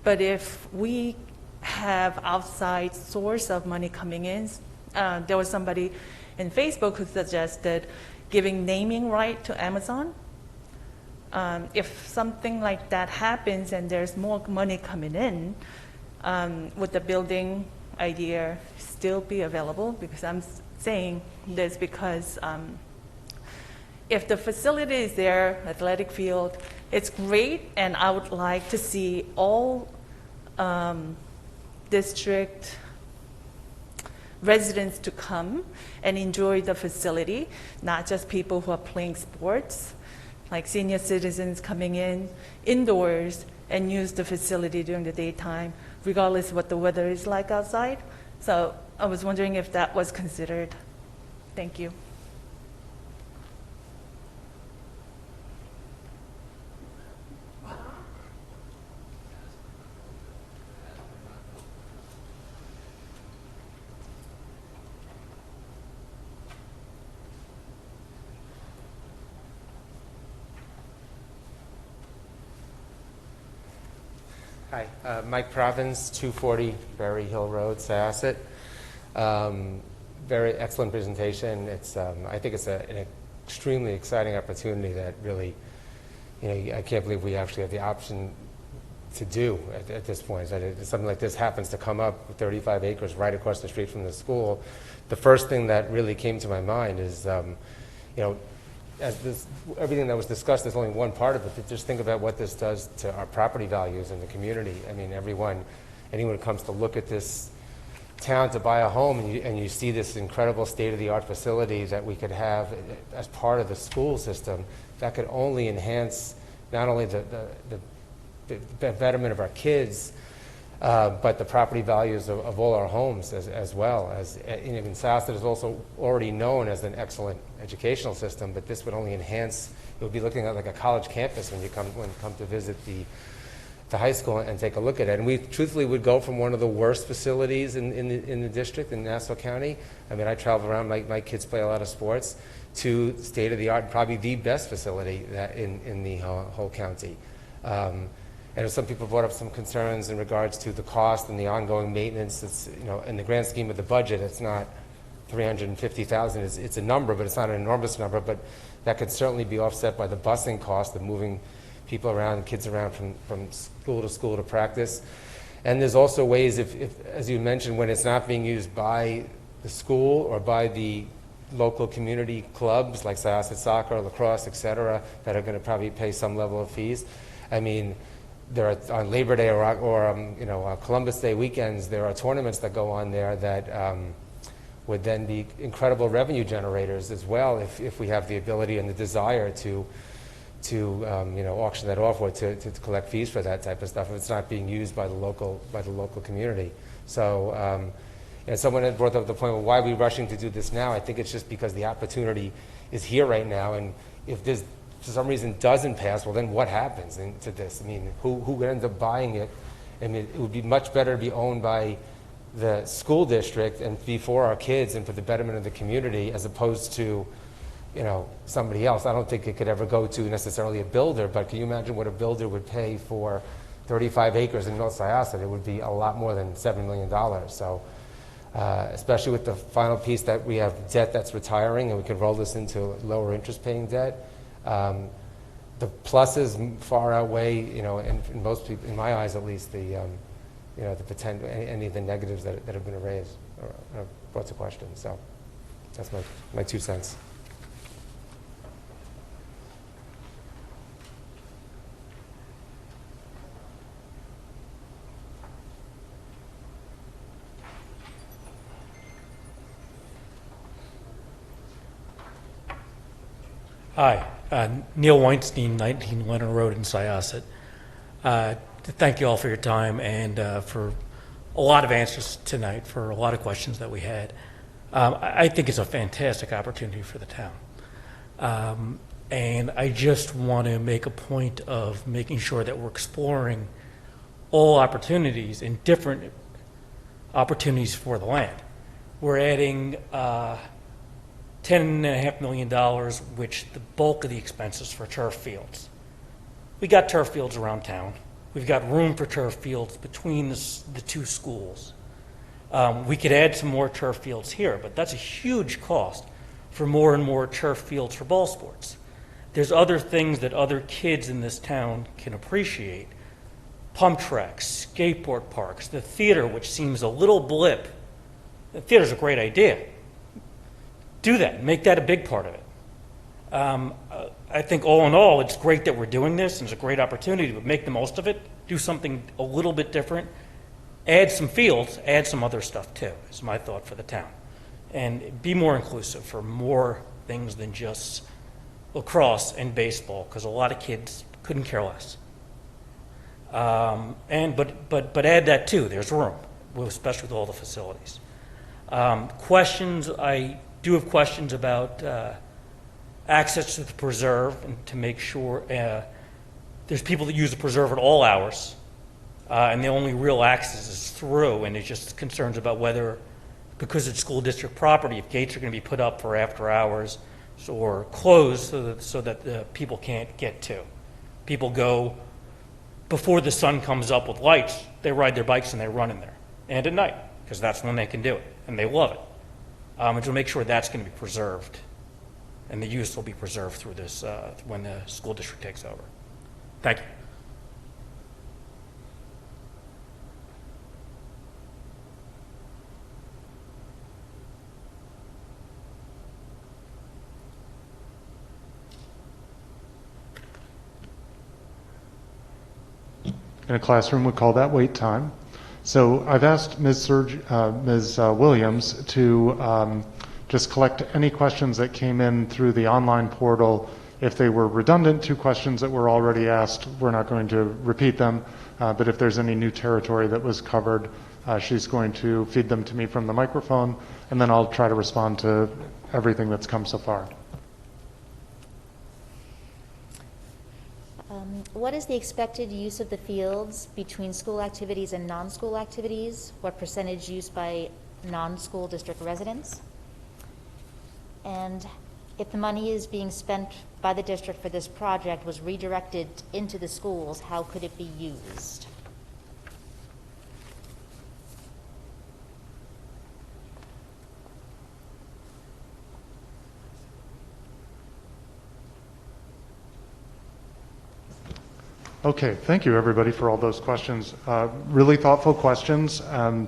but if we have outside source of money coming in, there was somebody in Facebook who suggested giving naming right to Amazon. If something like that happens and there's more money coming in, would the building idea still be available? Because I'm saying this because if the facility is there, athletic field, it's great, and I would like to see all district residents to come and enjoy the facility, not just people who are playing sports, like senior citizens coming in indoors and use the facility during the daytime, regardless of what the weather is like outside. So I was wondering if that was considered. Thank you. Hi, Mike Provins, 240 Berry Hill Road, Syosset. Very excellent presentation. It's, I think it's an extremely exciting opportunity that really, you know, I can't believe we actually have the option to do at this point. That something like this happens to come up with 35 acres right across the street from the school. The first thing that really came to my mind is, you know, everything that was discussed is only one part of it, but just think about what this does to our property values in the community. I mean, anyone who comes to look at this town to buy a home and you see this incredible state-of-the-art facility that we could have as part of the school system, that could only enhance not only the betterment of our kids, but the property values of all our homes as well. As even Syosset is also already known as an excellent educational system, but this would only enhance. It would be looking at like a college campus when you come to visit the high school and take a look at it. And we truthfully would go from one of the worst facilities in the district in Nassau County. I mean, I travel around. My kids play a lot of sports. To state of the art, probably the best facility that in the whole county. And some people brought up some concerns in regards to the cost and the ongoing maintenance. It's, you know, in the grand scheme of the budget, it's not $350,000. It's a number, but it's not an enormous number. But that could certainly be offset by the busing cost of moving people around, kids around from school to practice. And there's also ways, if, as you mentioned, when it's not being used by the school or by the local community clubs like Syosset Soccer, lacrosse, et cetera, that are going to probably pay some level of fees. I mean, there are on Labor Day or Columbus Day weekends, there are tournaments that go on there that would then be incredible revenue generators as well if we have the ability and the desire to auction that off or to collect fees for that type of stuff if it's not being used by the local community. So, and someone had brought up the point, well, why are we rushing to do this now? I think it's just because the opportunity is here right now, and if this for some reason doesn't pass, well, then what happens to this? I mean, who ends up buying it? I mean, it would be much better to be owned by the school district and be for our kids and for the betterment of the community as opposed to somebody else. I don't think it could ever go to necessarily a builder, but can you imagine what a builder would pay for 35 acres in North Syosset? It would be a lot more than $7 million. So, especially with the final piece that we have debt that's retiring and we can roll this into lower interest paying debt. The pluses far outweigh, in most people, in my eyes at least, the potential, any of the negatives that have been raised or brought to question. So that's my 2 cents. Hi, Neil Weinstein, 19 Leonard Road in Syosset. Thank you all for your time and for a lot of answers tonight for a lot of questions that we had. I think it's a fantastic opportunity for the town. And I just want to make a point of making sure that we're exploring all opportunities and different opportunities for the land. We're adding $10.5 million, which the bulk of the expenses for turf fields. We got turf fields around town. We've got room for turf fields between the two schools. We could add some more turf fields here, but that's a huge cost for more and more turf fields for ball sports. There's other things that other kids in this town can appreciate. Pump tracks, skateboard parks, the theater, which seems a little blip. The theater's a great idea. Do that, make that a big part of it. I think all in all, it's great that we're doing this, and it's a great opportunity, but make the most of it, do something a little bit different, add some fields, add some other stuff too, is my thought for the town. And be more inclusive for more things than just lacrosse and baseball, because a lot of kids couldn't care less. But add that too, there's room, especially with all the facilities. Questions, I do have questions about access to the preserve and to make sure there's people that use the preserve at all hours and the only real access is through, and there's just concerns about whether, because it's school district property, if gates are going to be put up for after hours or closed so that the people can't get to. People go before the sun comes up with lights, they ride their bikes and they run in there, and at night, because that's when they can do it, and they love it. And to make sure that's going to be preserved, and the use will be preserved through this when the school district takes over. Thank you. In a classroom, we call that wait time. So I've asked Ms. Williams to just collect any questions that came in through the online portal. If they were redundant to questions that were already asked, we're not going to repeat them. But if there's any new territory that was covered, she's going to feed them to me from the microphone, and then I'll try to respond to everything that's come so far. What is the expected use of the fields between school activities and non-school activities? What percentage used by non-school district residents? And if the money is being spent by the district for this project was redirected into the schools, how could it be used? Okay, thank you, everybody, for all those questions. Really thoughtful questions. I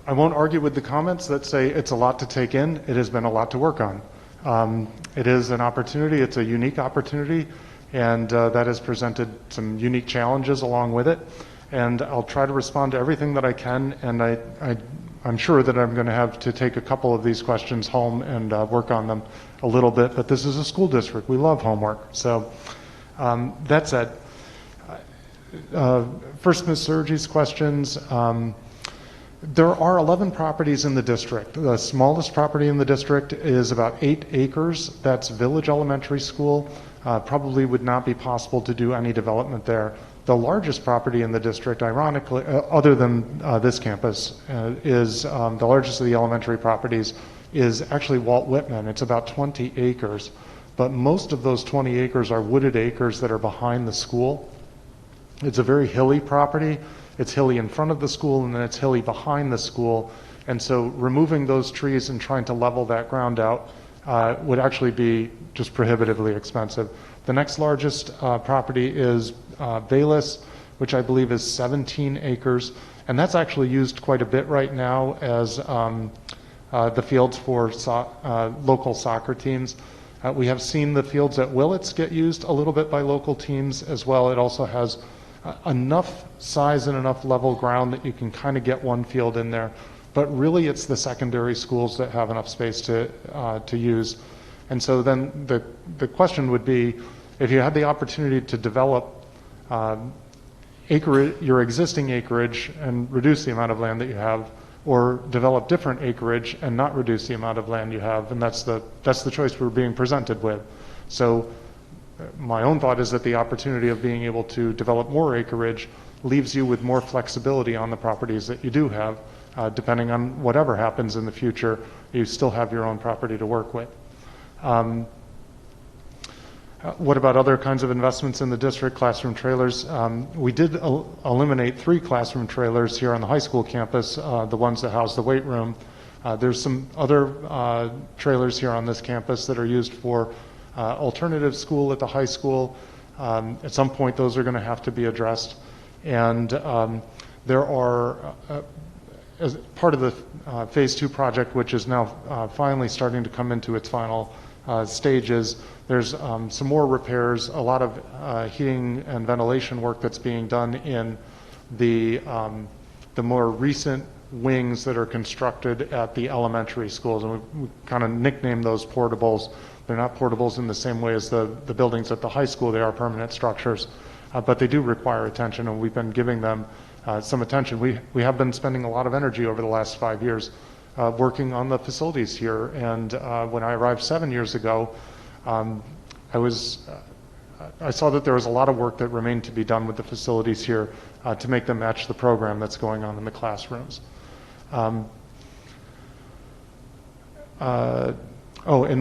won't argue with the comments that say it's a lot to take in. It has been a lot to work on. It is an opportunity. It's a unique opportunity, and that has presented some unique challenges along with it. And I'll try to respond to everything that I can, and I'm sure that I'm going to have to take a couple of these questions home and work on them a little bit, but this is a school district. We love homework. So that said, first, Ms. Sergi's questions. There are 11 properties in the district. The smallest property in the district is about 8 acres. That's Village Elementary School. Probably would not be possible to do any development there. The largest property in the district, ironically, other than this campus, is the largest of the elementary properties is actually Walt Whitman. It's about 20 acres. But most of those 20 acres are wooded acres that are behind the school. It's a very hilly property. It's hilly in front of the school, and then it's hilly behind the school. And so removing those trees and trying to level that ground out would actually be just prohibitively expensive. The next largest property is Bayless, which I believe is 17 acres. And that's actually used quite a bit right now as the fields for local soccer teams. We have seen the fields at Willits get used a little bit by local teams as well. It also has enough size and enough level ground that you can kind of get one field in there. But really it's the secondary schools that have enough space to use. And so then the question would be, if you had the opportunity to develop your existing acreage and reduce the amount of land that you have, or develop different acreage and not reduce the amount of land you have, and that's the choice we're being presented with. So my own thought is that the opportunity of being able to develop more acreage leaves you with more flexibility on the properties that you do have. Depending on whatever happens in the future, you still have your own property to work with. What about other kinds of investments in the district? Classroom trailers. We did eliminate 3 classroom trailers here on the high school campus, the ones that house the weight room. There's some other trailers here on this campus that are used for alternative school at the high school. At some point, those are going to have to be addressed. And there are, as part of the Phase 2 project, which is now finally starting to come into its final stages, there's some more repairs, a lot of heating and ventilation work that's being done in the more recent wings that are constructed at the elementary schools. And we kind of nickname those portables. They're not portables in the same way as the buildings at the high school. They are permanent structures, but they do require attention, and we've been giving them some attention. We have been spending a lot of energy over the last 5 years working on the facilities here. And when I arrived 7 years ago, I saw that there was a lot of work that remained to be done with the facilities here to make them match the program that's going on in the classrooms. And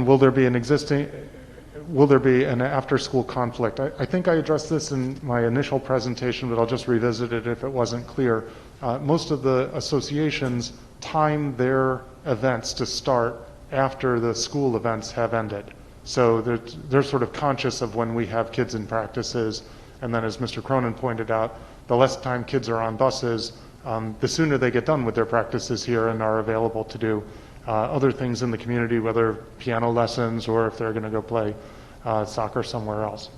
will there be an after-school conflict? I think I addressed this in my initial presentation, but I'll just revisit it if it wasn't clear. Most of the associations time their events to start after the school events have ended. So they're sort of conscious of when we have kids in practices. And then, as Mr. Cronin pointed out, the less time kids are on buses, the sooner they get done with their practices here and are available to do other things in the community, whether piano lessons or if they're going to go play soccer somewhere else.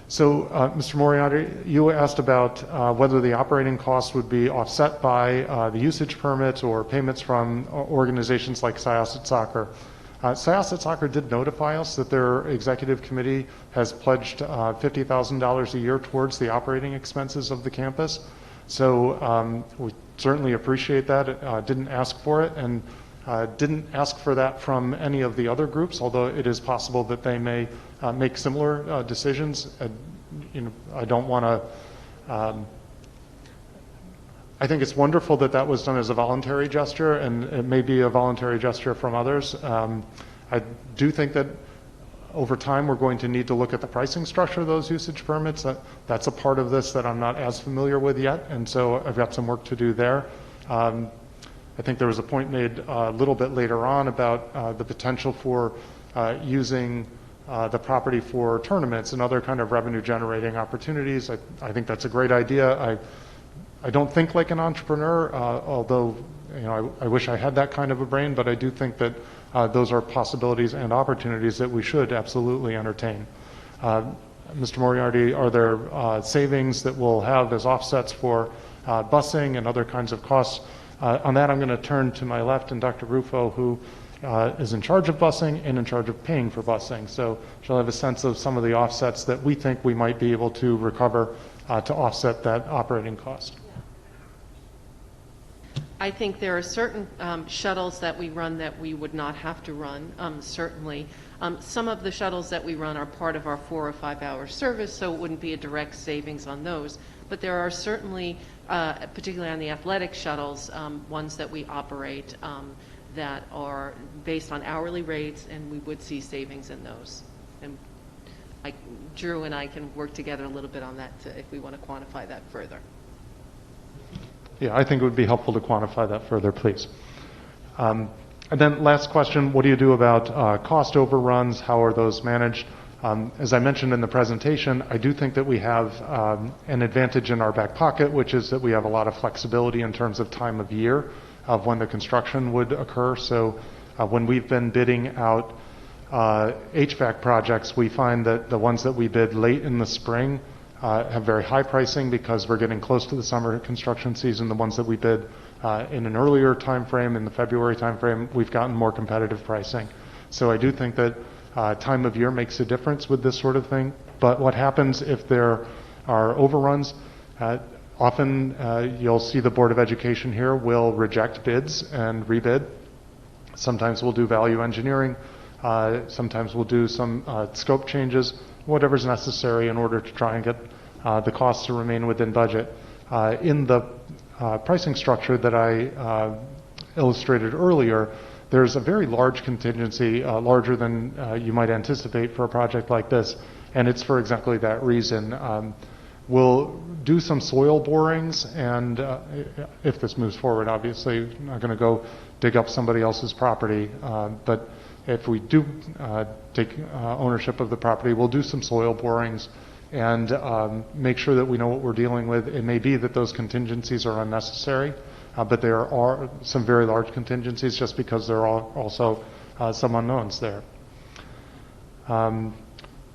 Mr. Moriarty, you asked about whether the operating costs would be offset by the usage permits or payments from organizations like Syosset Soccer. Syosset Soccer did notify us that their executive committee has pledged $50,000 a year towards the operating expenses of the campus. So we certainly appreciate that. Didn't ask for it, and didn't ask for that from any of the other groups, although it is possible that they may make similar decisions. I don't want to. I think it's wonderful that that was done as a voluntary gesture, and it may be a voluntary gesture from others. I do think that over time we're going to need to look at the pricing structure of those usage permits. That's a part of this that I'm not as familiar with yet, and so I've got some work to do there. I think there was a point made a little bit later on about the potential for using the property for tournaments and other kind of revenue-generating opportunities. I think that's a great idea. I don't think like an entrepreneur, although I wish I had that kind of a brain, but I do think that those are possibilities and opportunities that we should absolutely entertain. Mr. Moriarty, are there savings that we'll have as offsets for busing and other kinds of costs? On that, I'm going to turn to my left and Dr. Rufo, who is in charge of busing and in charge of paying for busing. So she'll have a sense of some of the offsets that we think we might be able to recover to offset that operating cost. I think there are certain shuttles that we run that we would not have to run, certainly. Some of the shuttles that we run are part of our 4 or 5 hour service, so it wouldn't be a direct savings on those. But there are certainly, particularly on the athletic shuttles, ones that we operate that are based on hourly rates, and we would see savings in those. And Drew and I can work together a little bit on that if we want to quantify that further. Yeah, I think it would be helpful to quantify that further, please. And then last question, what do you do about cost overruns? How are those managed? As I mentioned in the presentation, I do think that we have an advantage in our back pocket, which is that we have a lot of flexibility in terms of time of year of when the construction would occur. So when we've been bidding out HVAC projects, we find that the ones that we bid late in the spring have very high pricing because we're getting close to the summer construction season. The ones that we bid in an earlier time frame, in the February time frame, we've gotten more competitive pricing. So I do think that time of year makes a difference with this sort of thing. But what happens if there are overruns? Often you'll see the Board of Education here will reject bids and rebid. Sometimes we'll do value engineering. Sometimes we'll do some scope changes, whatever's necessary in order to try and get the costs to remain within budget. In the pricing structure that I illustrated earlier, there's a very large contingency, larger than you might anticipate for a project like this, and it's for exactly that reason. We'll do some soil borings, and if this moves forward, obviously, I'm not going to go dig up somebody else's property, but if we do take ownership of the property, we'll do some soil borings and make sure that we know what we're dealing with. It may be that those contingencies are unnecessary, but there are some very large contingencies just because there are also some unknowns there.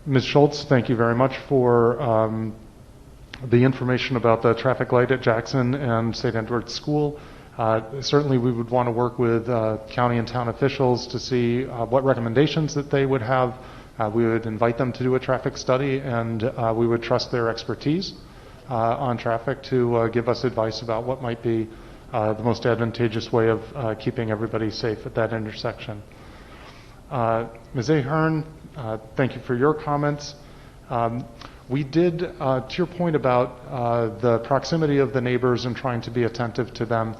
Ms. Schultz, thank you very much for the information about the traffic light at Jackson and St. Edward's School. Certainly we would want to work with county and town officials to see what recommendations that they would have. We would invite them to do a traffic study, and we would trust their expertise on traffic to give us advice about what might be the most advantageous way of keeping everybody safe at that intersection. Ms. Ahern, thank you for your comments. We did, to your point about the proximity of the neighbors and trying to be attentive to them,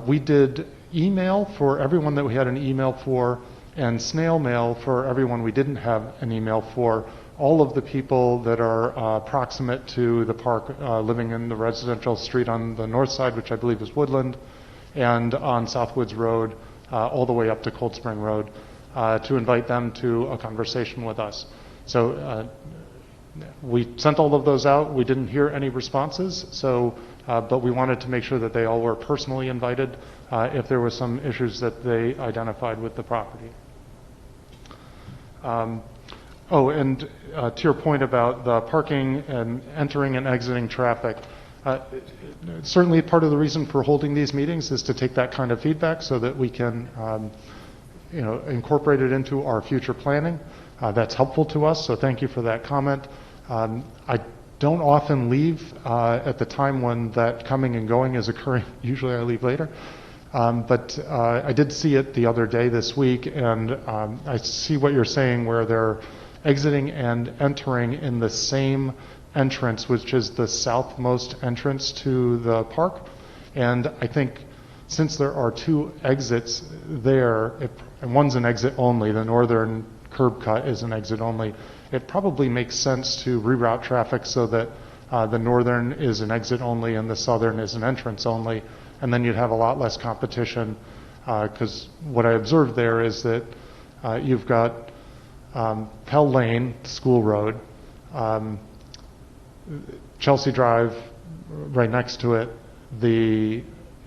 we did email for everyone that we had an email for and snail mail for everyone we didn't have an email for. All of the people that are proximate to the park living in the residential street on the north side, which I believe is Woodland, and on Southwoods Road, all the way up to Cold Spring Road, to invite them to a conversation with us. So we sent all of those out. We didn't hear any responses, so but we wanted to make sure that they all were personally invited if there were some issues that they identified with the property. And to your point about the parking and entering and exiting traffic, certainly part of the reason for holding these meetings is to take that kind of feedback so that we can incorporate it into our future planning. That's helpful to us, so thank you for that comment. I don't often leave at the time when that coming and going is occurring. Usually I leave later. But I did see it the other day this week, and I see what you're saying where they're exiting and entering in the same entrance, which is the southmost entrance to the park. And I think since there are two exits there, and one's an exit only, the northern curb cut is an exit only, it probably makes sense to reroute traffic so that the northern is an exit only and the southern is an entrance only, and then you'd have a lot less competition, because what I observed there is that you've got Pell Lane, School Road, Chelsea Drive, right next to it, the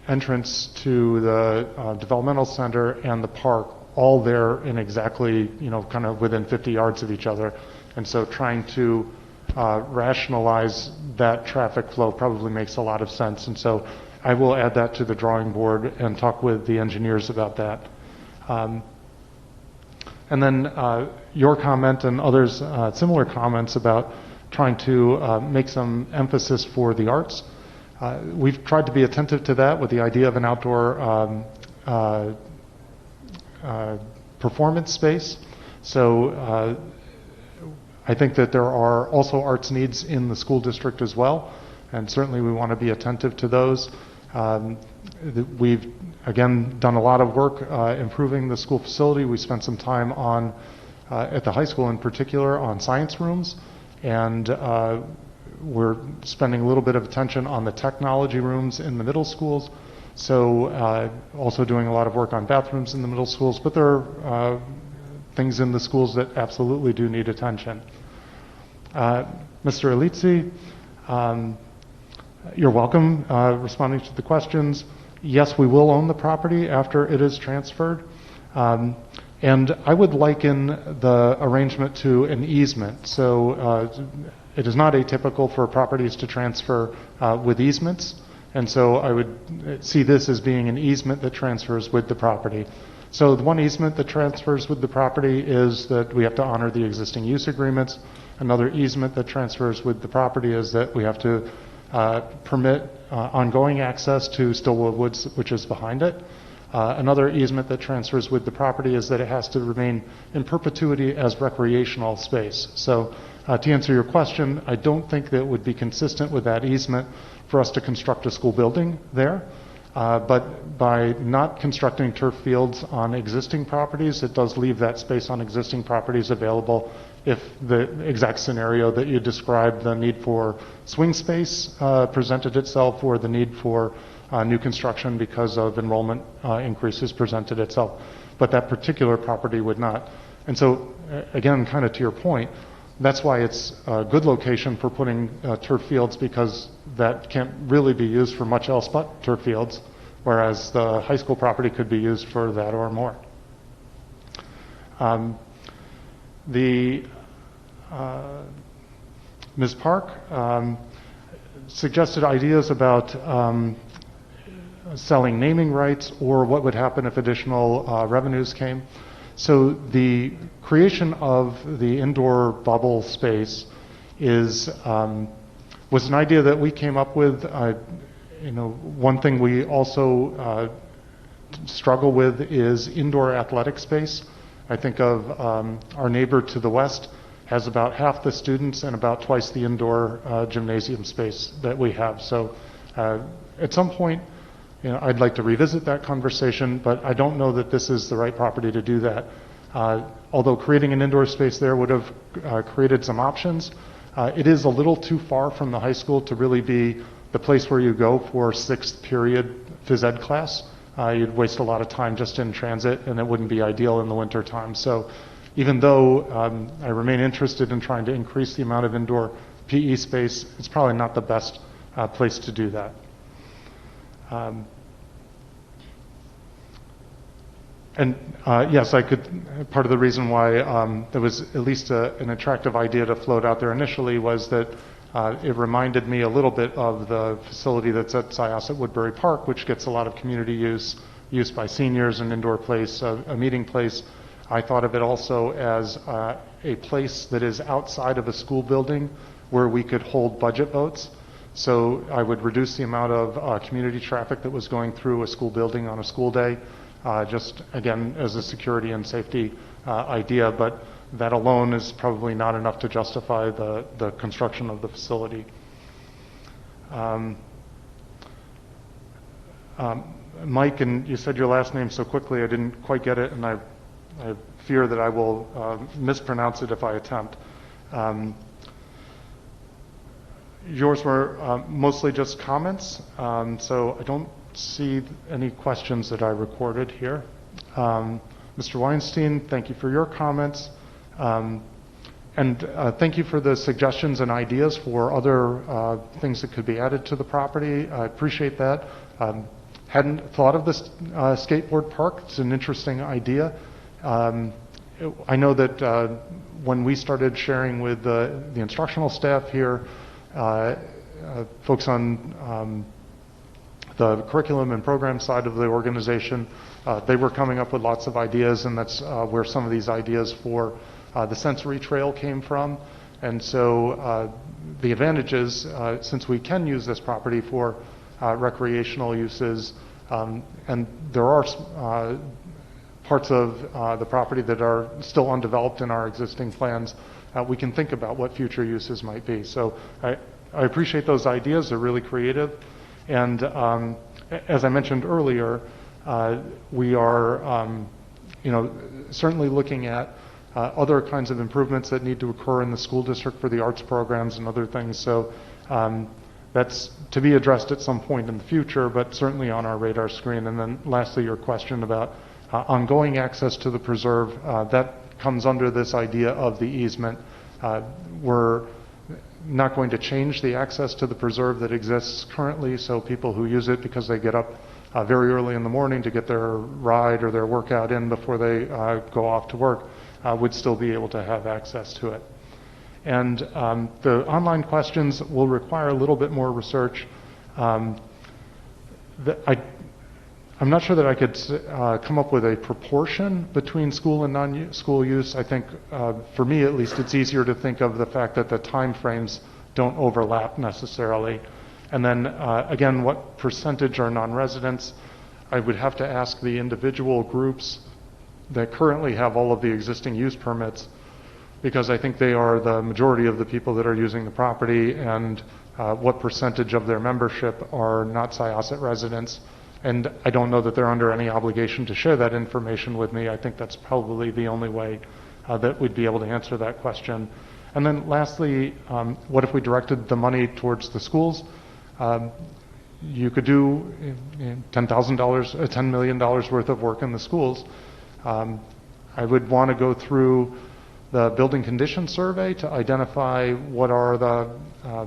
entrance to the developmental center and the park, all there in exactly, kind of within 50 yards of each other. And so trying to rationalize that traffic flow probably makes a lot of sense. And so I will add that to the drawing board and talk with the engineers about that. And then your comment and others' similar comments about trying to make some emphasis for the arts. We've tried to be attentive to that with the idea of an outdoor performance space. So I think that there are also arts needs in the school district as well, and certainly we want to be attentive to those. We've, again, done a lot of work improving the school facility. We spent some time on, at the high school in particular, on science rooms, and we're spending a little bit of attention on the technology rooms in the middle schools. So also doing a lot of work on bathrooms in the middle schools, but there are things in the schools that absolutely do need attention. Mr. Elizzi, you're welcome responding to the questions. Yes, we will own the property after it is transferred. And I would liken the arrangement to an easement. So it is not atypical for properties to transfer with easements. And so I would see this as being an easement that transfers with the property. So the one easement that transfers with the property is that we have to honor the existing use agreements. Another easement that transfers with the property is that we have to permit ongoing access to Stillwell Woods, which is behind it. Another easement that transfers with the property is that it has to remain in perpetuity as recreational space. So to answer your question, I don't think that it would be consistent with that easement for us to construct a school building there. But by not constructing turf fields on existing properties, it does leave that space on existing properties available if the exact scenario that you described, the need for swing space presented itself, or the need for new construction because of enrollment increases presented itself. But that particular property would not. And so, again, kind of to your point, that's why it's a good location for putting turf fields, because that can't really be used for much else but turf fields, whereas the high school property could be used for that or more. Ms. Park suggested ideas about selling naming rights or what would happen if additional revenues came. So the creation of the indoor bubble space was an idea that we came up with. One thing we also struggle with is indoor athletic space. I think of our neighbor to the west has about half the students and about twice the indoor gymnasium space that we have. So at some point, I'd like to revisit that conversation, but I don't know that this is the right property to do that. Although creating an indoor space there would have created some options, it is a little too far from the high school to really be the place where you go for sixth period phys ed class. You'd waste a lot of time just in transit, and it wouldn't be ideal in the winter time. So even though I remain interested in trying to increase the amount of indoor PE space, it's probably not the best place to do that. Yes, part of the reason why there was at least an attractive idea to float out there initially was that it reminded me a little bit of the facility that's at Syosset Woodbury Park, which gets a lot of community use by seniors, an indoor place, a meeting place. I thought of it also as a place that is outside of a school building where we could hold budget votes. So I would reduce the amount of community traffic that was going through a school building on a school day, just again as a security and safety idea, but that alone is probably not enough to justify the construction of the facility. Mike, and you said your last name so quickly I didn't quite get it, and I fear that I will mispronounce it if I attempt. Yours were mostly just comments, so I don't see any questions that I recorded here. Mr. Weinstein, thank you for your comments. And thank you for the suggestions and ideas for other things that could be added to the property. I appreciate that. Hadn't thought of this skateboard park. It's an interesting idea. I know that when we started sharing with the instructional staff here, folks on the curriculum and program side of the organization, they were coming up with lots of ideas, and that's where some of these ideas for the sensory trail came from. And so the advantages, since we can use this property for recreational uses, and there are parts of the property that are still undeveloped in our existing plans, we can think about what future uses might be. So I appreciate those ideas. They're really creative. And as I mentioned earlier, we are certainly looking at other kinds of improvements that need to occur in the school district for the arts programs and other things. So that's to be addressed at some point in the future, but certainly on our radar screen. And then lastly, your question about ongoing access to the preserve, that comes under this idea of the easement. We're not going to change the access to the preserve that exists currently, so people who use it because they get up very early in the morning to get their ride or their workout in before they go off to work would still be able to have access to it. And the online questions will require a little bit more research. I'm not sure that I could come up with a proportion between school and non-school use. I think, for me at least, it's easier to think of the fact that the time frames don't overlap necessarily. And then, again, what percentage are non-residents? I would have to ask the individual groups that currently have all of the existing use permits, because I think they are the majority of the people that are using the property, and what percentage of their membership are not Syosset residents. And I don't know that they're under any obligation to share that information with me. I think that's probably the only way that we'd be able to answer that question. And then lastly, what if we directed the money towards the schools? You could do $10 million worth of work in the schools. I would want to go through the building condition survey to identify what are the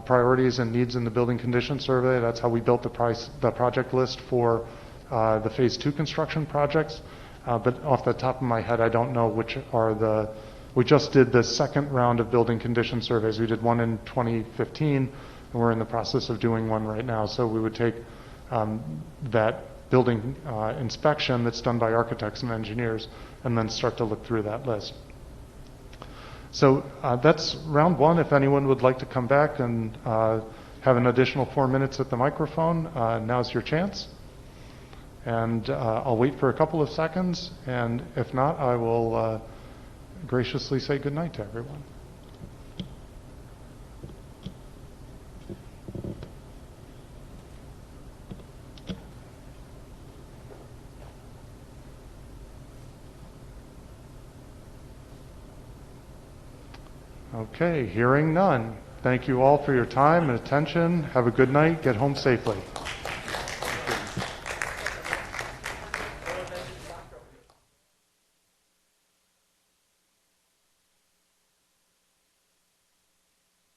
priorities and needs in the building condition survey. That's how we built the project list for the phase 2 construction projects. But off the top of my head, I don't know which are we just did the second round of building condition surveys. We did one in 2015, and we're in the process of doing one right now. So we would take that building inspection that's done by architects and engineers and then start to look through that list. So that's round one. If anyone would like to come back and have an additional 4 minutes at the microphone, now's your chance. And I'll wait for a couple of seconds, and if not, I will graciously say goodnight to everyone. Okay, hearing none. Thank you all for your time and attention. Have a good night. Get home safely.